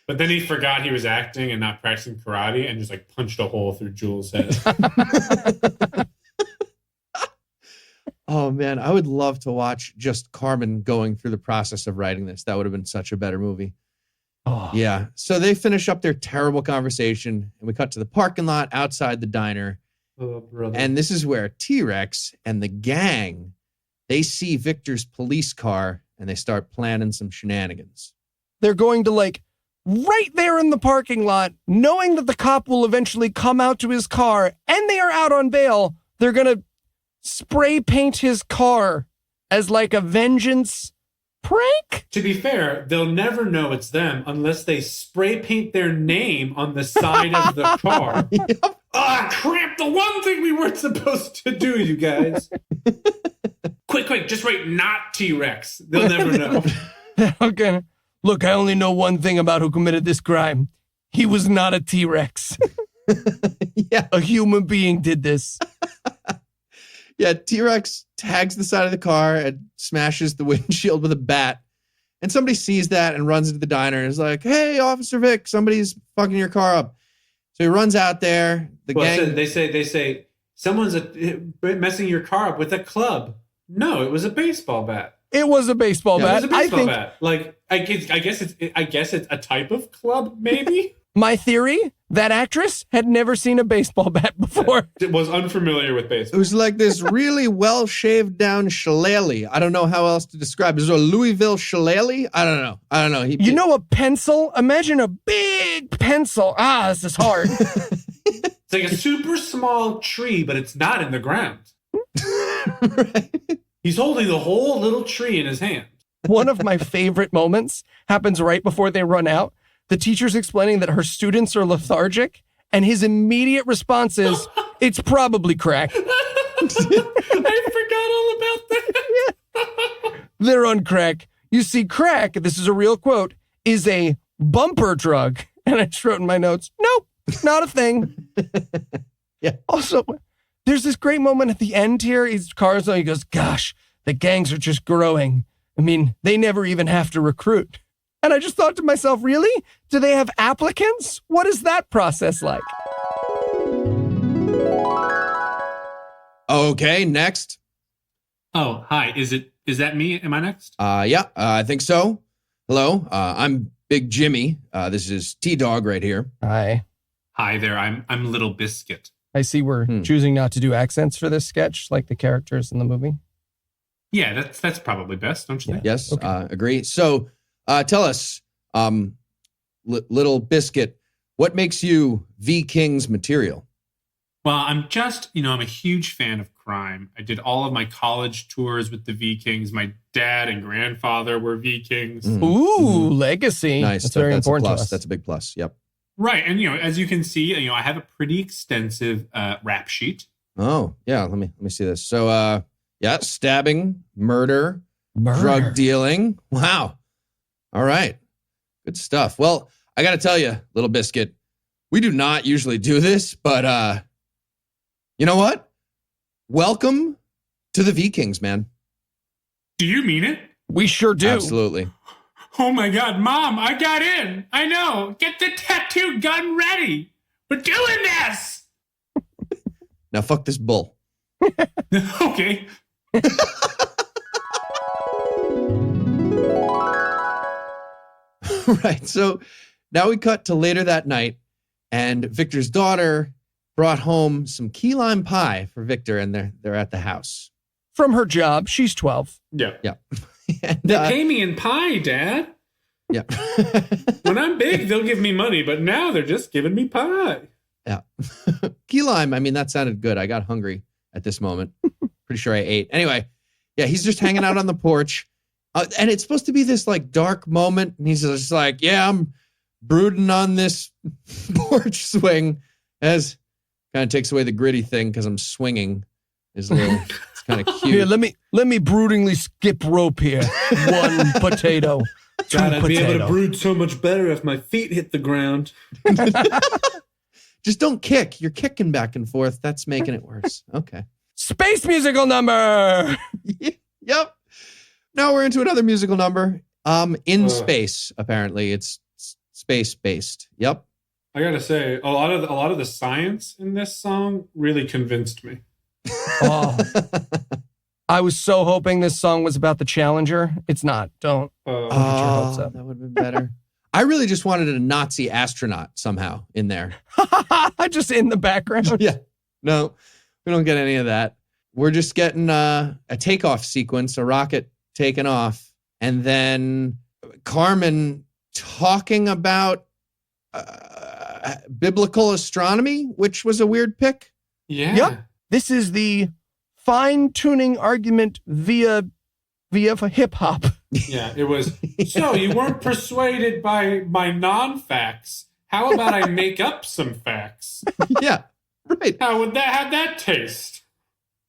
But then he forgot he was acting and not practicing karate and just like punched a hole through Jules' head. Oh, man. I would love to watch just Carmen going through the process of writing this. That would have been such a better movie. Oh. Yeah. So they finish up their terrible conversation, and we cut to the parking lot outside the diner. Oh, brother. And this is where T-Rex and the gang, they see Victor's police car, and they start planning some shenanigans. They're going to right there in the parking lot, knowing that the cop will eventually come out to his car and they are out on bail. They're going to spray paint his car as a vengeance prank. To be fair, they'll never know it's them unless they spray paint their name on the side of the car. Yep. Ah, crap, the one thing we weren't supposed to do, you guys. Quick, just write not T-Rex. They'll never know. Okay. Look, I only know one thing about who committed this crime. He was not a T-Rex. Yeah. A human being did this. Yeah, T-Rex tags the side of the car and smashes the windshield with a bat. And somebody sees that and runs into the diner and is like, hey, Officer Vic, somebody's fucking your car up. So he runs out there. Gang... They say, someone's messing your car up with a club. No, it was a baseball bat. It was a baseball bat. It was a baseball bat. I guess it's a type of club, maybe. My theory, that actress had never seen a baseball bat before. It was unfamiliar with baseball. It was like this really well shaved down shillelagh. I don't know how else to describe it. Is it a Louisville shillelagh? I don't know. A pencil? Imagine a big pencil. This is hard. It's like a super small tree, but it's not in the ground. Right. He's holding the whole little tree in his hand. One of my favorite moments happens right before they run out. The teacher's explaining that her students are lethargic, and his immediate response is, it's probably crack. I forgot all about that. Yeah. They're on crack. You see, crack, this is a real quote, is a bumper drug. And I just wrote in my notes, nope, not a thing. Yeah. Also, there's this great moment at the end here. He goes, gosh, the gangs are just growing. I mean, they never even have to recruit. And I just thought to myself, really? Do they have applicants? What is that process like? Okay, next. Oh, hi. Is that me? Am I next? Yeah, I think so. Hello, I'm Big Jimmy. This is T-Dog right here. Hi. Hi there. I'm Little Biscuit. I see we're choosing not to do accents for this sketch, like the characters in the movie. Yeah, that's probably best, don't you think? Yes, okay. Agree. So tell us, Little Biscuit, What makes you V King's material? Well, I'm a huge fan of crime. I did all of my college tours with the V Kings. My dad and grandfather were V Kings. Ooh, legacy. Nice. That's very important a plus. to us. That's a big plus. Yep. Right. And, as you can see, I have a pretty extensive rap sheet. Oh, yeah. Let me see this. So, stabbing, murder, drug dealing. Wow. All right. Good stuff. Well, I got to tell you, Little Biscuit, we do not usually do this, but you know what? Welcome to the V Kings, man. Do you mean it? We sure do. Absolutely. Oh my God, Mom, I got in. I know. Get the tattoo gun ready. We're doing this. Now fuck this bull. Okay. Right. So now we cut to later that night, and Victor's daughter brought home some key lime pie for Victor, and they're at the house. From her job, she's 12. Yeah. Yeah. And, They pay me in pie, Dad. yeah. When I'm big, they'll give me money, but now they're just giving me pie. Yeah. Key lime. I mean, that sounded good. I got hungry at this moment. Pretty sure I ate. Anyway, yeah, he's just hanging out on the porch. And it's supposed to be this like dark moment. And he's just like, yeah, I'm brooding on this porch swing, as kind of takes away the gritty thing because I'm swinging. It's kind of cute. Here, let me broodingly skip rope here. One potato. God, I'd be able to potato. brood so much better if my feet hit the ground. Just don't kick. You're kicking back and forth. That's making it worse. Okay. Space musical number. Yep. Now we're into another musical number. In space, apparently. It's space-based. Yep. I gotta say, a lot of the science in this song really convinced me. Oh, I was so hoping this song was about the Challenger. It's not. Don't. Uh, Get your hopes up. That would have been better. I really just wanted a Nazi astronaut somehow in there. Just in the background. Yeah. No, we don't get any of that. We're just getting a takeoff sequence, a rocket taking off, and then Carmen talking about biblical astronomy, which was a weird pick. yeah. Yep. This is the fine-tuning argument via hip hop. Yeah, it was. So you weren't persuaded by my non-facts. How about I make up some facts? Yeah, right. How'd that taste?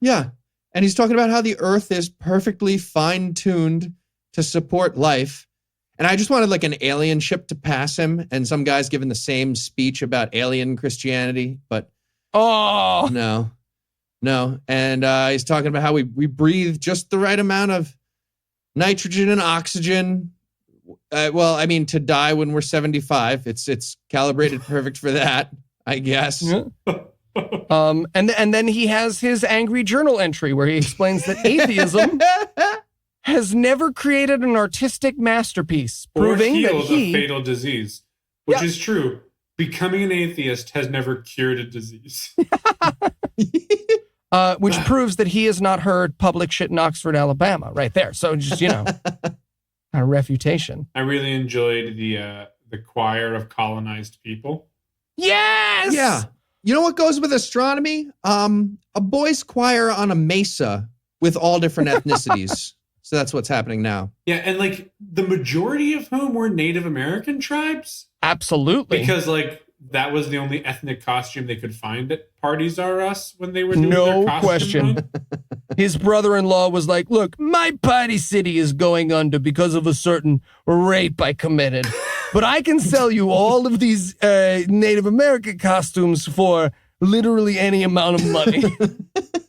Yeah. And he's talking about how the earth is perfectly fine-tuned to support life. And I just wanted like an alien ship to pass him, and some guy's giving the same speech about alien Christianity, but Oh, no. And he's talking about how we breathe just the right amount of nitrogen and oxygen. To die when we're 75, it's calibrated perfect for that, I guess. Yeah. And then he has his angry journal entry where he explains that atheism has never created an artistic masterpiece, Or proving that healed a he fatal disease, which is true. Becoming an atheist has never cured a disease. which proves that he has not heard public shit in Oxford, Alabama, right there. So just a refutation. I really enjoyed the choir of colonized people. Yes. Yeah. You know what goes with astronomy? A boys' choir on a mesa with all different ethnicities. So that's what's happening now. Yeah, and like the majority of whom were Native American tribes. Absolutely. Because like that was the only ethnic costume they could find at Parties R Us when they were doing No their costume question. run. His brother-in-law was like, look, my party city is going under because of a certain rape I committed. But I can sell you all of these Native American costumes for literally any amount of money.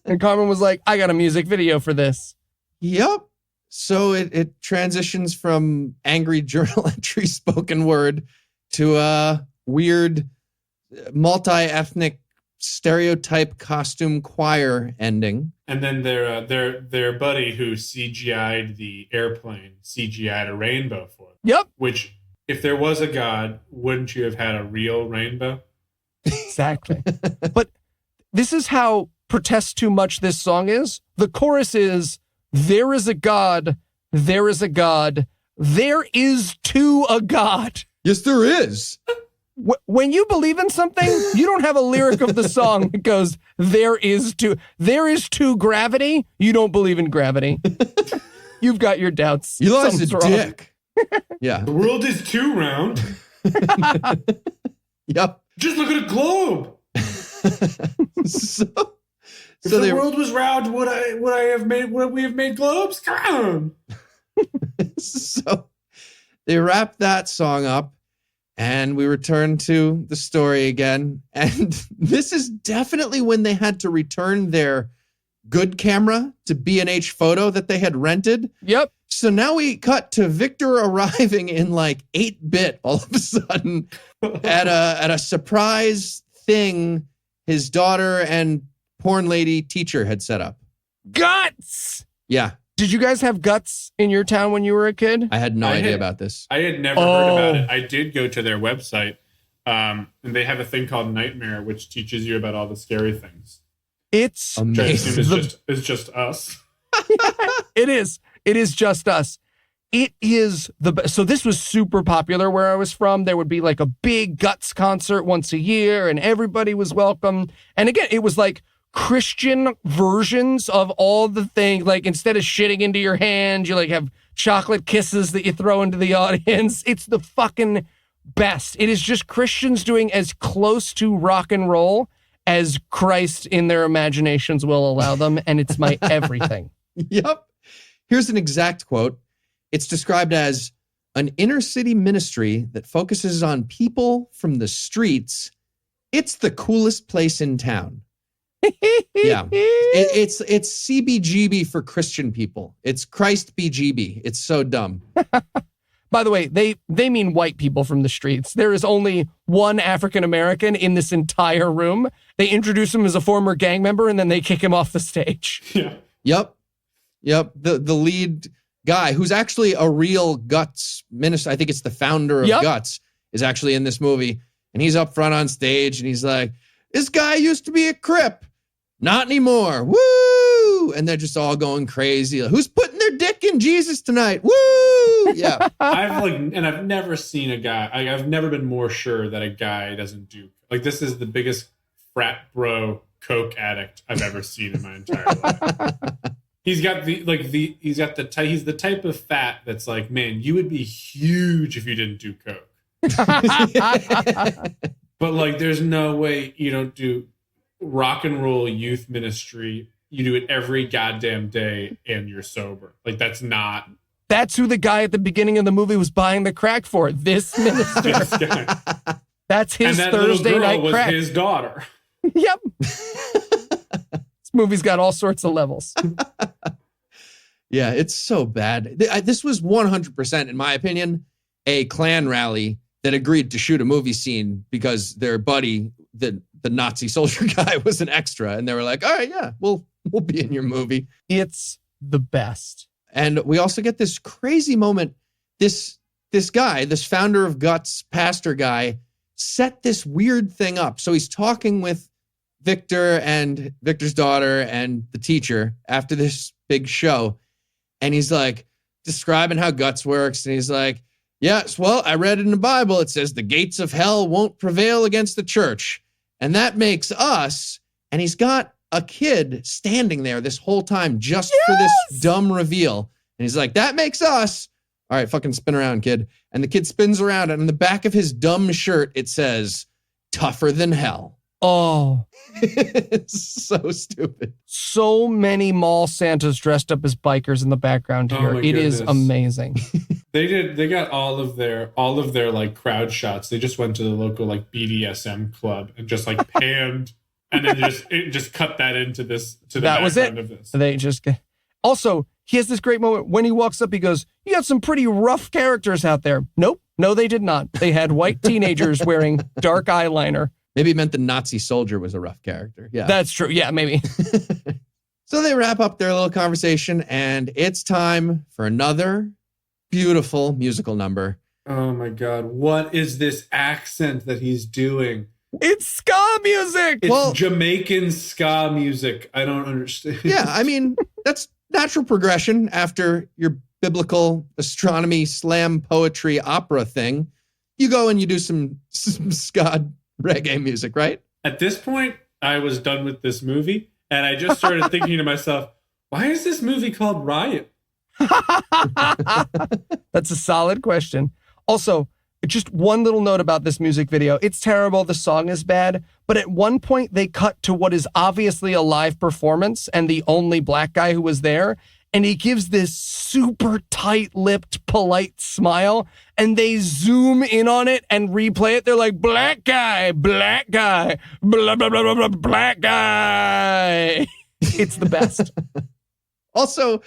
And Carmen was like, I got a music video for this. Yep. So it transitions from angry journal entry spoken word to a weird multi-ethnic stereotype costume choir ending. And then their buddy who CGI'd the airplane CGI'd a rainbow for them. Yep. Which, if there was a God, wouldn't you have had a real rainbow? Exactly. But this is how protest too much this song is. The chorus is, there is a God, there is a God, there is to a God. Yes, there is. When you believe in something, you don't have a lyric of the song that goes, there is two gravity. You don't believe in gravity. You've got your doubts. You lost a Something's wrong. dick. Yeah. The world is too round. Yep. Just look at a globe. So If the world was round, would we have made globes? Come on. So they wrap that song up and we return to the story again. And this is definitely when they had to return their good camera to B&H Photo that they had rented. Yep. So now we cut to Victor arriving in like 8-bit all of a sudden at a surprise thing his daughter and porn lady teacher had set up. Guts! Yeah. Did you guys have guts in your town when you were a kid? I had no idea about this. I had never heard about it. I did go to their website, and they have a thing called Nightmare, which teaches you about all the scary things. It's amazing. It's just us. It is. It is just us. It is the best. So this was super popular where I was from. There would be like a big Guts concert once a year and everybody was welcome. And again, it was like Christian versions of all the things. Like instead of shitting into your hand, you like have chocolate kisses that you throw into the audience. It's the fucking best. It is just Christians doing as close to rock and roll as Christ in their imaginations will allow them. And it's my everything. Yep. Here's an exact quote. It's described as an inner city ministry that focuses on people from the streets. It's the coolest place in town. Yeah. It's CBGB for Christian people. It's Christ BGB. It's so dumb. By the way, they mean white people from the streets. There is only one African American in this entire room. They introduce him as a former gang member and then they kick him off the stage. Yeah. Yep. The lead guy, who's actually a real Guts minister, I think it's the founder of Guts, is actually in this movie. And he's up front on stage and he's like, this guy used to be a Crip. Not anymore. Woo! And they're just all going crazy. Like, who's putting their dick in Jesus tonight? Woo! Yeah. I've never seen a guy. I've never been more sure that a guy doesn't do. Like, this is the biggest frat bro coke addict I've ever seen in my entire life. He's the type of fat that's like, man, you would be huge if you didn't do coke. But like, there's no way you don't do rock and roll youth ministry. You do it every goddamn day and you're sober. Like, that's who the guy at the beginning of the movie was buying the crack for. This minister. This guy. That's his and that Thursday little girl night was crack. his daughter. Yep. This movie's got all sorts of levels. Yeah, it's so bad. This was 100%, in my opinion, a Klan rally that agreed to shoot a movie scene because their buddy, the Nazi soldier guy, was an extra. And they were like, all right, yeah, we'll be in your movie. It's the best. And we also get this crazy moment. This guy, this founder of Guts, pastor guy, set this weird thing up. So he's talking with Victor and Victor's daughter and the teacher after this big show. And he's like describing how Guts works. And he's like, yes, well, I read in the Bible, it says the gates of hell won't prevail against the church. And that makes us. And he's got a kid standing there this whole time just for this dumb reveal. And he's like, that makes us. All right, fucking spin around, kid. And the kid spins around. And on the back of his dumb shirt, it says, tougher than hell. Oh. It's so stupid. So many mall Santas dressed up as bikers in the background here. It is amazing. They got all of their like crowd shots. They just went to the local like BDSM club and just like panned and then just cut that into this to the that was it. of this. They just also, he has this great moment when he walks up, he goes, you got some pretty rough characters out there. Nope. No, they did not. They had white teenagers wearing dark eyeliner. Maybe it meant the Nazi soldier was a rough character. Yeah. That's true. Yeah, maybe. So they wrap up their little conversation and it's time for another beautiful musical number. Oh my God. What is this accent that he's doing? It's ska music. It's Jamaican ska music. I don't understand. Yeah, I mean, that's natural progression after your biblical astronomy, slam poetry, opera thing. you go and you do some ska reggae music, right? At this point, I was done with this movie, and I just started thinking to myself, why is this movie called Riot? That's a solid question. Also, just one little note about this music video. It's terrible. The song is bad. But at one point, they cut to what is obviously a live performance and the only black guy who was there. And he gives this super tight-lipped, polite smile. And they zoom in on it and replay it. They're like, black guy, blah, blah, blah, blah, blah, black guy. It's the best. Also,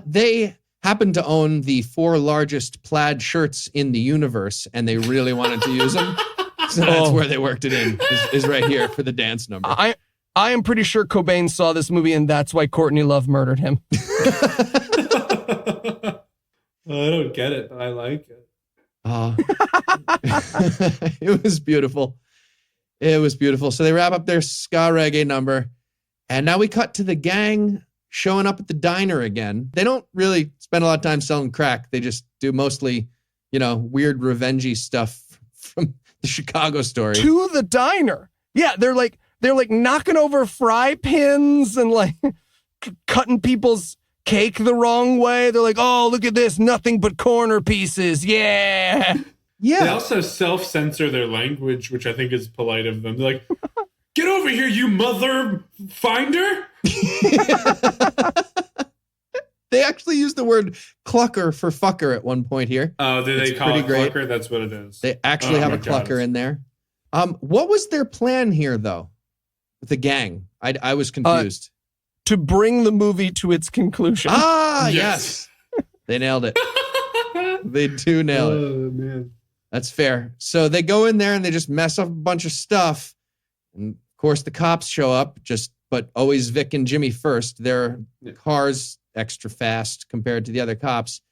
they happen to own the 4 largest plaid shirts in the universe, and they really wanted to use them. So that's where they worked it in, is right here for the dance number. I am pretty sure Cobain saw this movie, and that's why Courtney Love murdered him. I don't get it, but I like it. It was beautiful. It was beautiful. So they wrap up their ska reggae number, and now we cut to the gang showing up at the diner again. They don't really spend a lot of time selling crack. They just do mostly, weird revengey stuff from the Chicago story. To the diner. Yeah, they're like knocking over fry pins and like cutting people's cake the wrong way. They're like, oh, look at this, nothing but corner pieces. Yeah. Yeah. They also self-censor their language, which I think is polite of them. They're like, get over here, you mother finder. They actually use the word clucker for fucker at one point here. Oh, do they call it great. clucker? That's what it is. They actually have a clucker in there. What was their plan here, though, with the gang? I was confused. To bring the movie to its conclusion. Yes. They nailed it. They do nail it. Oh, man. That's fair. So they go in there and they just mess up a bunch of stuff. And of course, the cops show up, but always Vic and Jimmy first. Their cars extra fast compared to the other cops.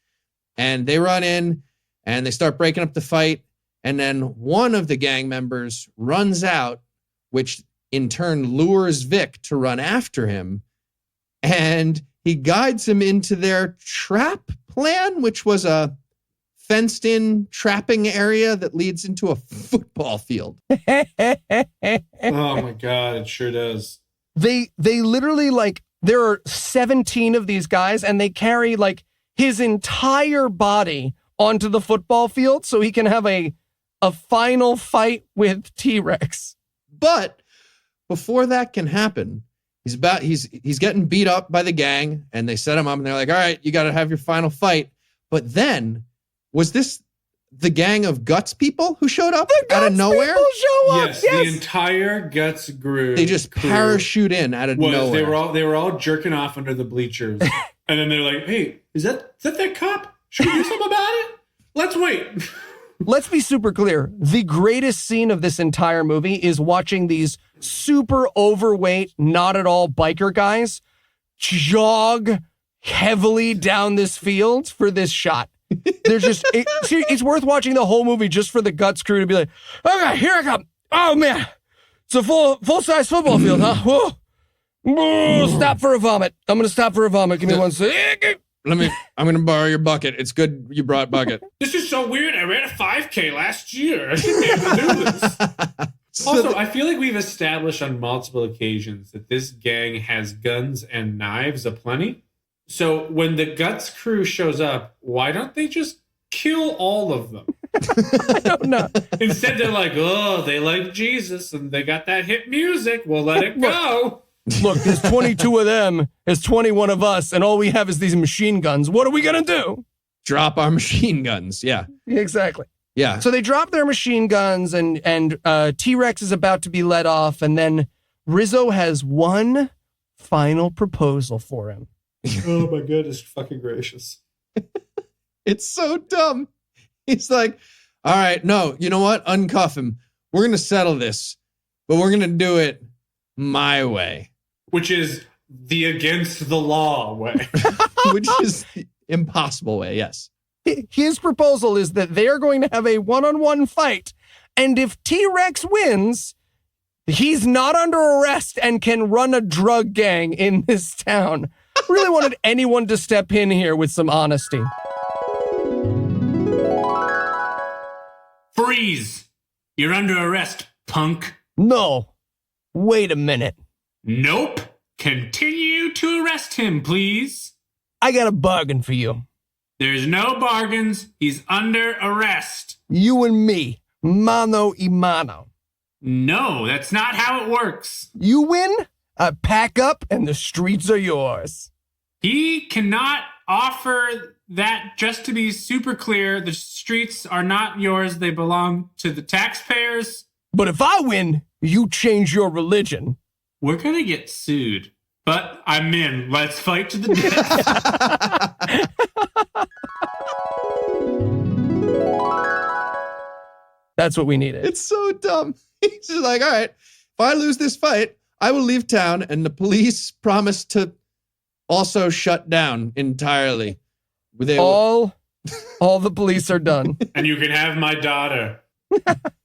And they run in and they start breaking up the fight. And then one of the gang members runs out, which in turn lures Vic to run after him. And he guides him into their trap plan, which was a fenced-in trapping area that leads into a football field. Oh my God, it sure does. They literally, like, there are 17 of these guys and they carry like his entire body onto the football field so he can have a final fight with T-Rex. But before that can happen, he's getting beat up by the gang and they set him up and they're like, all right, you got to have your final fight. But then, was this the gang of Guts people who showed up out of nowhere? Yes, the entire Guts crew. They just parachute in out of nowhere. They were all jerking off under the bleachers. And then they're like, hey, is that cop? Should we do something about it? Let's wait. Let's be super clear. The greatest scene of this entire movie is watching these super overweight, not at all biker guys jog heavily down this field for this shot. There's just, it's worth watching the whole movie just for the Guts crew to be like, okay, here I come. Oh man, it's a full-size football field, huh? Whoa. Whoa, stop for a vomit. I'm going to stop for a vomit. Give me 1 second. I'm going to borrow your bucket. It's good you brought bucket. This is so weird. I ran a 5K last year. I shouldn't be able to do this. Also, I feel like we've established on multiple occasions that this gang has guns and knives aplenty. So when the Guts crew shows up, why don't they just kill all of them? I don't know. Instead, they're like, oh, they like Jesus and they got that hit music. We'll let it go. Look, there's 22 of them. There's 21 of us. And all we have is these machine guns. What are we going to do? Drop our machine guns. Yeah. Exactly. Yeah. So they drop their machine guns and T-Rex is about to be let off. And then Rizzo has one final proposal for him. Oh my goodness, fucking gracious. It's so dumb. He's like, all right, no, you know what? Uncuff him. We're going to settle this, but we're going to do it my way. Which is the against the law way. Which is the impossible way, yes. His proposal is that they're going to have a one-on-one fight. And if T-Rex wins, he's not under arrest and can run a drug gang in this town. Really wanted anyone to step in here with some honesty. Freeze! You're under arrest, punk. No. Wait a minute. Nope. Continue to arrest him, please. I got a bargain for you. There's no bargains. He's under arrest. You and me. Mano y mano. No, that's not how it works. You win, I pack up, and the streets are yours. He cannot offer that. Just to be super clear, the streets are not yours. They belong to the taxpayers. But if I win, you change your religion. We're going to get sued. But I'm in. Let's fight to the death. That's what we needed. It's so dumb. He's just like, all right, if I lose this fight, I will leave town, and the police promise to also shut down entirely. All the police are done. And you can have my daughter.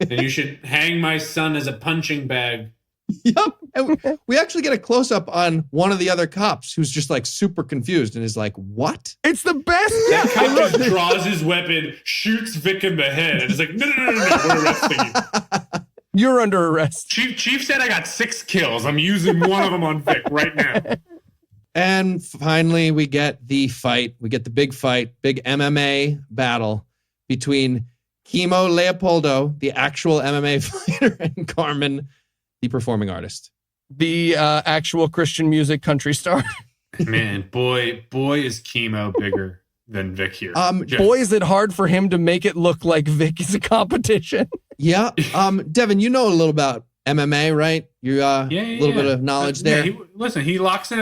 And you should hang my son as a punching bag. Yep. And we actually get a close-up on one of the other cops who's just like super confused and is like, what? It's the best. That cop just draws his weapon, shoots Vic in the head, and is like, no, we're arresting you. You're under arrest. Chief said I got 6 kills. I'm using one of them on Vic right now. And finally, we get the fight. We get the big fight, big MMA battle between Chemo Leopoldo, the actual MMA fighter, and Carmen, the performing artist. The actual Christian music country star. Man, boy is Chemo bigger than Vic here. Boy, is it hard for him to make it look like Vic is a competition. Yeah. Devin, you know a little about MMA, right? You a little bit of knowledge there. Listen, he locks in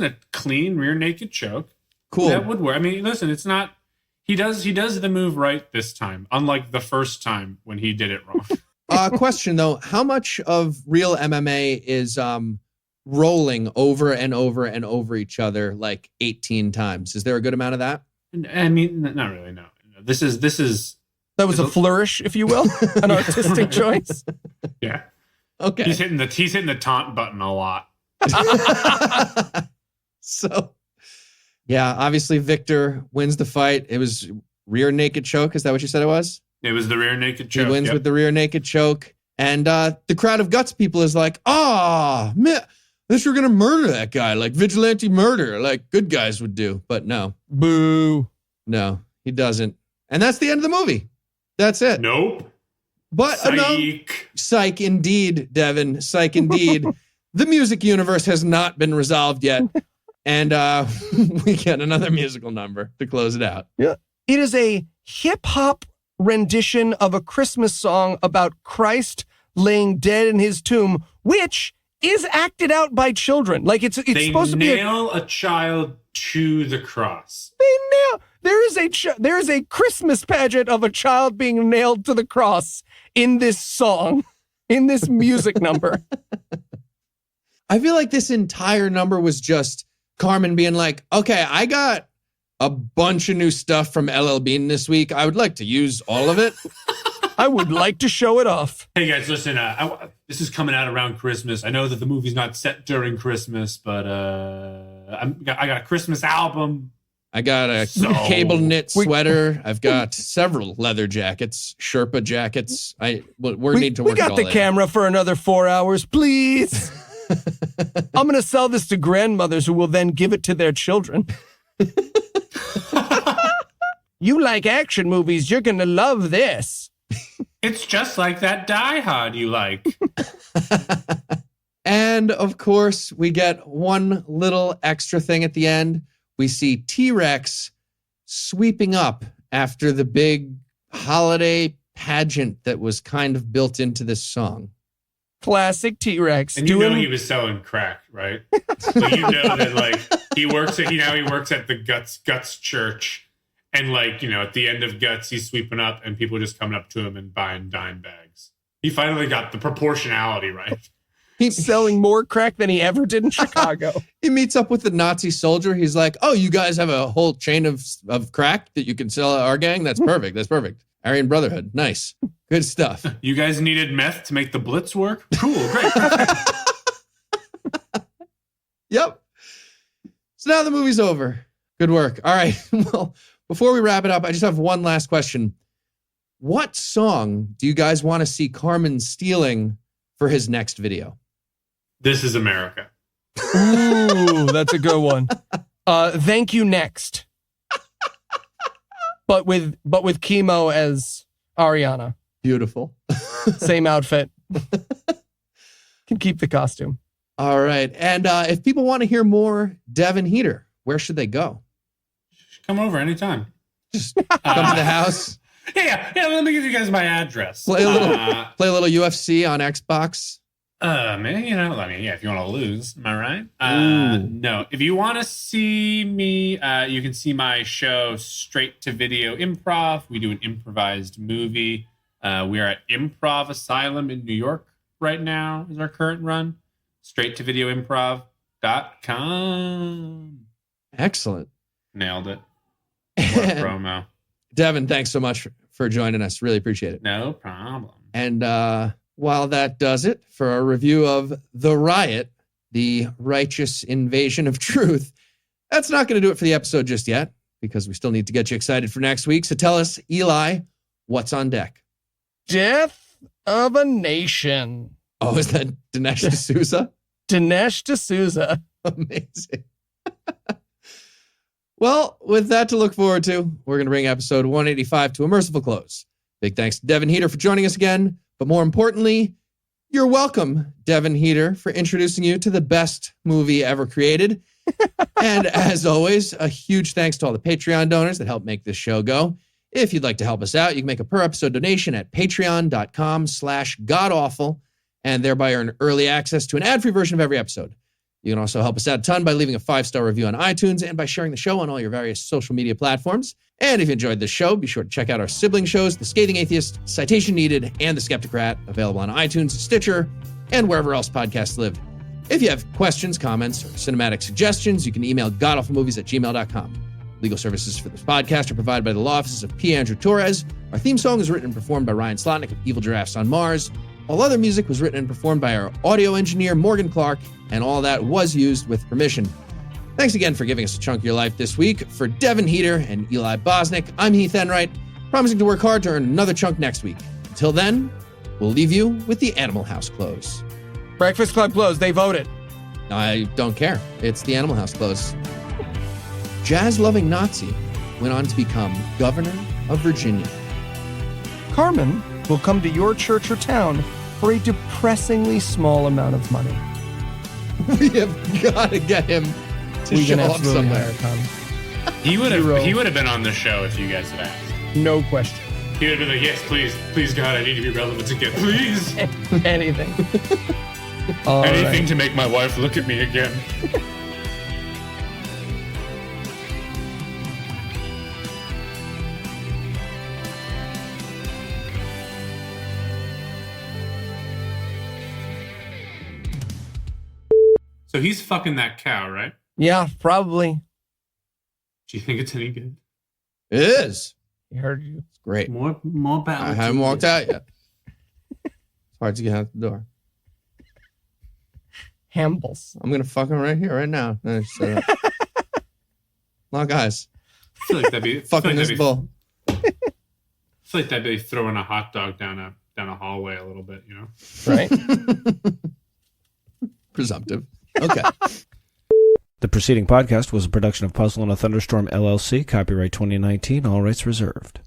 a clean rear naked choke. Cool. That would work. I mean, listen, it's not. He does the move right this time, unlike the first time when he did it wrong. Question though, how much of real MMA is rolling over and over and over each other like 18 times? Is there a good amount of that? I mean, not really. No. This is. That was a flourish, if you will, an artistic choice. Yeah. Okay. He's hitting the taunt button a lot. So, yeah, obviously Victor wins the fight. It was rear naked choke. Is that what you said it was? It was the rear naked choke. He wins with the rear naked choke. And the crowd of guts people is like, man, this we're going to murder that guy, like vigilante murder, like good guys would do. But no. Boo. No, he doesn't. And that's the end of the movie. That's it. Nope. But Psych. Psych indeed, Devin. Psych indeed. The music universe has not been resolved yet. And we get another musical number to close it out. Yeah. It is a hip-hop rendition of a Christmas song about Christ laying dead in his tomb, which is acted out by children. Like it's supposed to be nail a child to the cross. There is a Christmas pageant of a child being nailed to the cross in this song, in this music number. I feel like this entire number was just Carmen being like, okay, I got a bunch of new stuff from LL Bean this week. I would like to use all of it. I would like to show it off. Hey guys, listen, this is coming out around Christmas. I know that the movie's not set during Christmas, but I got a Christmas album. I got a cable knit sweater. I've got several leather jackets, Sherpa jackets. We need to work. We got the camera for another 4 hours, please. I'm going to sell this to grandmothers who will then give it to their children. You like action movies, you're going to love this. It's just like that Die Hard you like. And of course, we get one little extra thing at the end. We see T-Rex sweeping up after the big holiday pageant that was kind of built into this song. Classic T-Rex. And you know he was selling crack, right? So you know that like he works at the Guts church, and like, you know, at the end of Guts he's sweeping up and people just coming up to him and buying dime bags. He finally got the proportionality right. He's selling more crack than he ever did in Chicago. He meets up with the Nazi soldier. He's like, oh, you guys have a whole chain of crack that you can sell at our gang? That's perfect. That's perfect. Aryan Brotherhood. Nice. Good stuff. You guys needed meth to make the Blitz work? Cool. Great. Yep. So now the movie's over. Good work. All right. Well, before we wrap it up, I just have one last question. what song do you guys want to see Carmen stealing for his next video? This Is America. Ooh, that's a good one. Thank You Next. But with chemo as Ariana. Beautiful. Same outfit. Can keep the costume. All right. And if people want to hear more Devin Heater, where should they go? Come over anytime. Just come to the house. Yeah. Let me give you guys my address. Play a little UFC on Xbox. Man, if you want to lose, am I right? No. If you want to see me, you can see my show Straight to Video Improv. We do an improvised movie. We are at Improv Asylum in New York right now is our current run. Straight to Video Improv.com. Excellent. Nailed it. What a promo. Devin, thanks so much for joining us. Really appreciate it. No problem. And while that does it for our review of The Riot, the righteous invasion of truth, that's not going to do it for the episode just yet, because we still need to get you excited for next week. So tell us, Eli, what's on deck? Death of a Nation. Oh, is that Dinesh D'Souza? Dinesh D'Souza. Amazing. Well, with that to look forward to, we're going to bring episode 185 to a merciful close. Big thanks to Devin Heater for joining us again. But more importantly, you're welcome, Devin Heater, for introducing you to the best movie ever created. And as always, a huge thanks to all the Patreon donors that help make this show go. If you'd like to help us out, you can make a per episode donation at patreon.com/godawful and thereby earn early access to an ad-free version of every episode. You can also help us out a ton by leaving a 5-star review on iTunes and by sharing the show on all your various social media platforms. And if you enjoyed this show, be sure to check out our sibling shows, The Scathing Atheist, Citation Needed, and The Skeptocrat, available on iTunes, Stitcher, and wherever else podcasts live. If you have questions, comments, or cinematic suggestions, you can email godawfulmovies@gmail.com. Legal services for this podcast are provided by the law offices of P. Andrew Torres. Our theme song is written and performed by Ryan Slotnick of Evil Giraffes on Mars. All other music was written and performed by our audio engineer, Morgan Clark, and all that was used with permission. Thanks again for giving us a chunk of your life this week. For Devin Heater and Eli Bosnick, I'm Heath Enright, promising to work hard to earn another chunk next week. Until then, we'll leave you with the Animal House close. Breakfast Club close. They voted. I don't care. It's the Animal House close. Jazz-loving Nazi went on to become governor of Virginia. Carmen will come to your church or town for a depressingly small amount of money. We have got to get him to show up somewhere. He would have been on the show if you guys had asked. No question. He would have been like, yes, please, God, I need to be relevant again, please. Anything. Anything to make my wife look at me again. So he's fucking that cow, right? Yeah, probably. Do you think it's any good? It is. He heard you. It's great. More balance. I haven't walked out yet. It's hard to get out the door. Hambles. I'm going to fuck him right here, right now. Lock eyes. I feel like that'd be fucking this bull. I feel like that'd be throwing a hot dog down a hallway a little bit, you know? Right? Presumptive. Okay. The preceding podcast was a production of Puzzle and a Thunderstorm, LLC, copyright 2019, all rights reserved.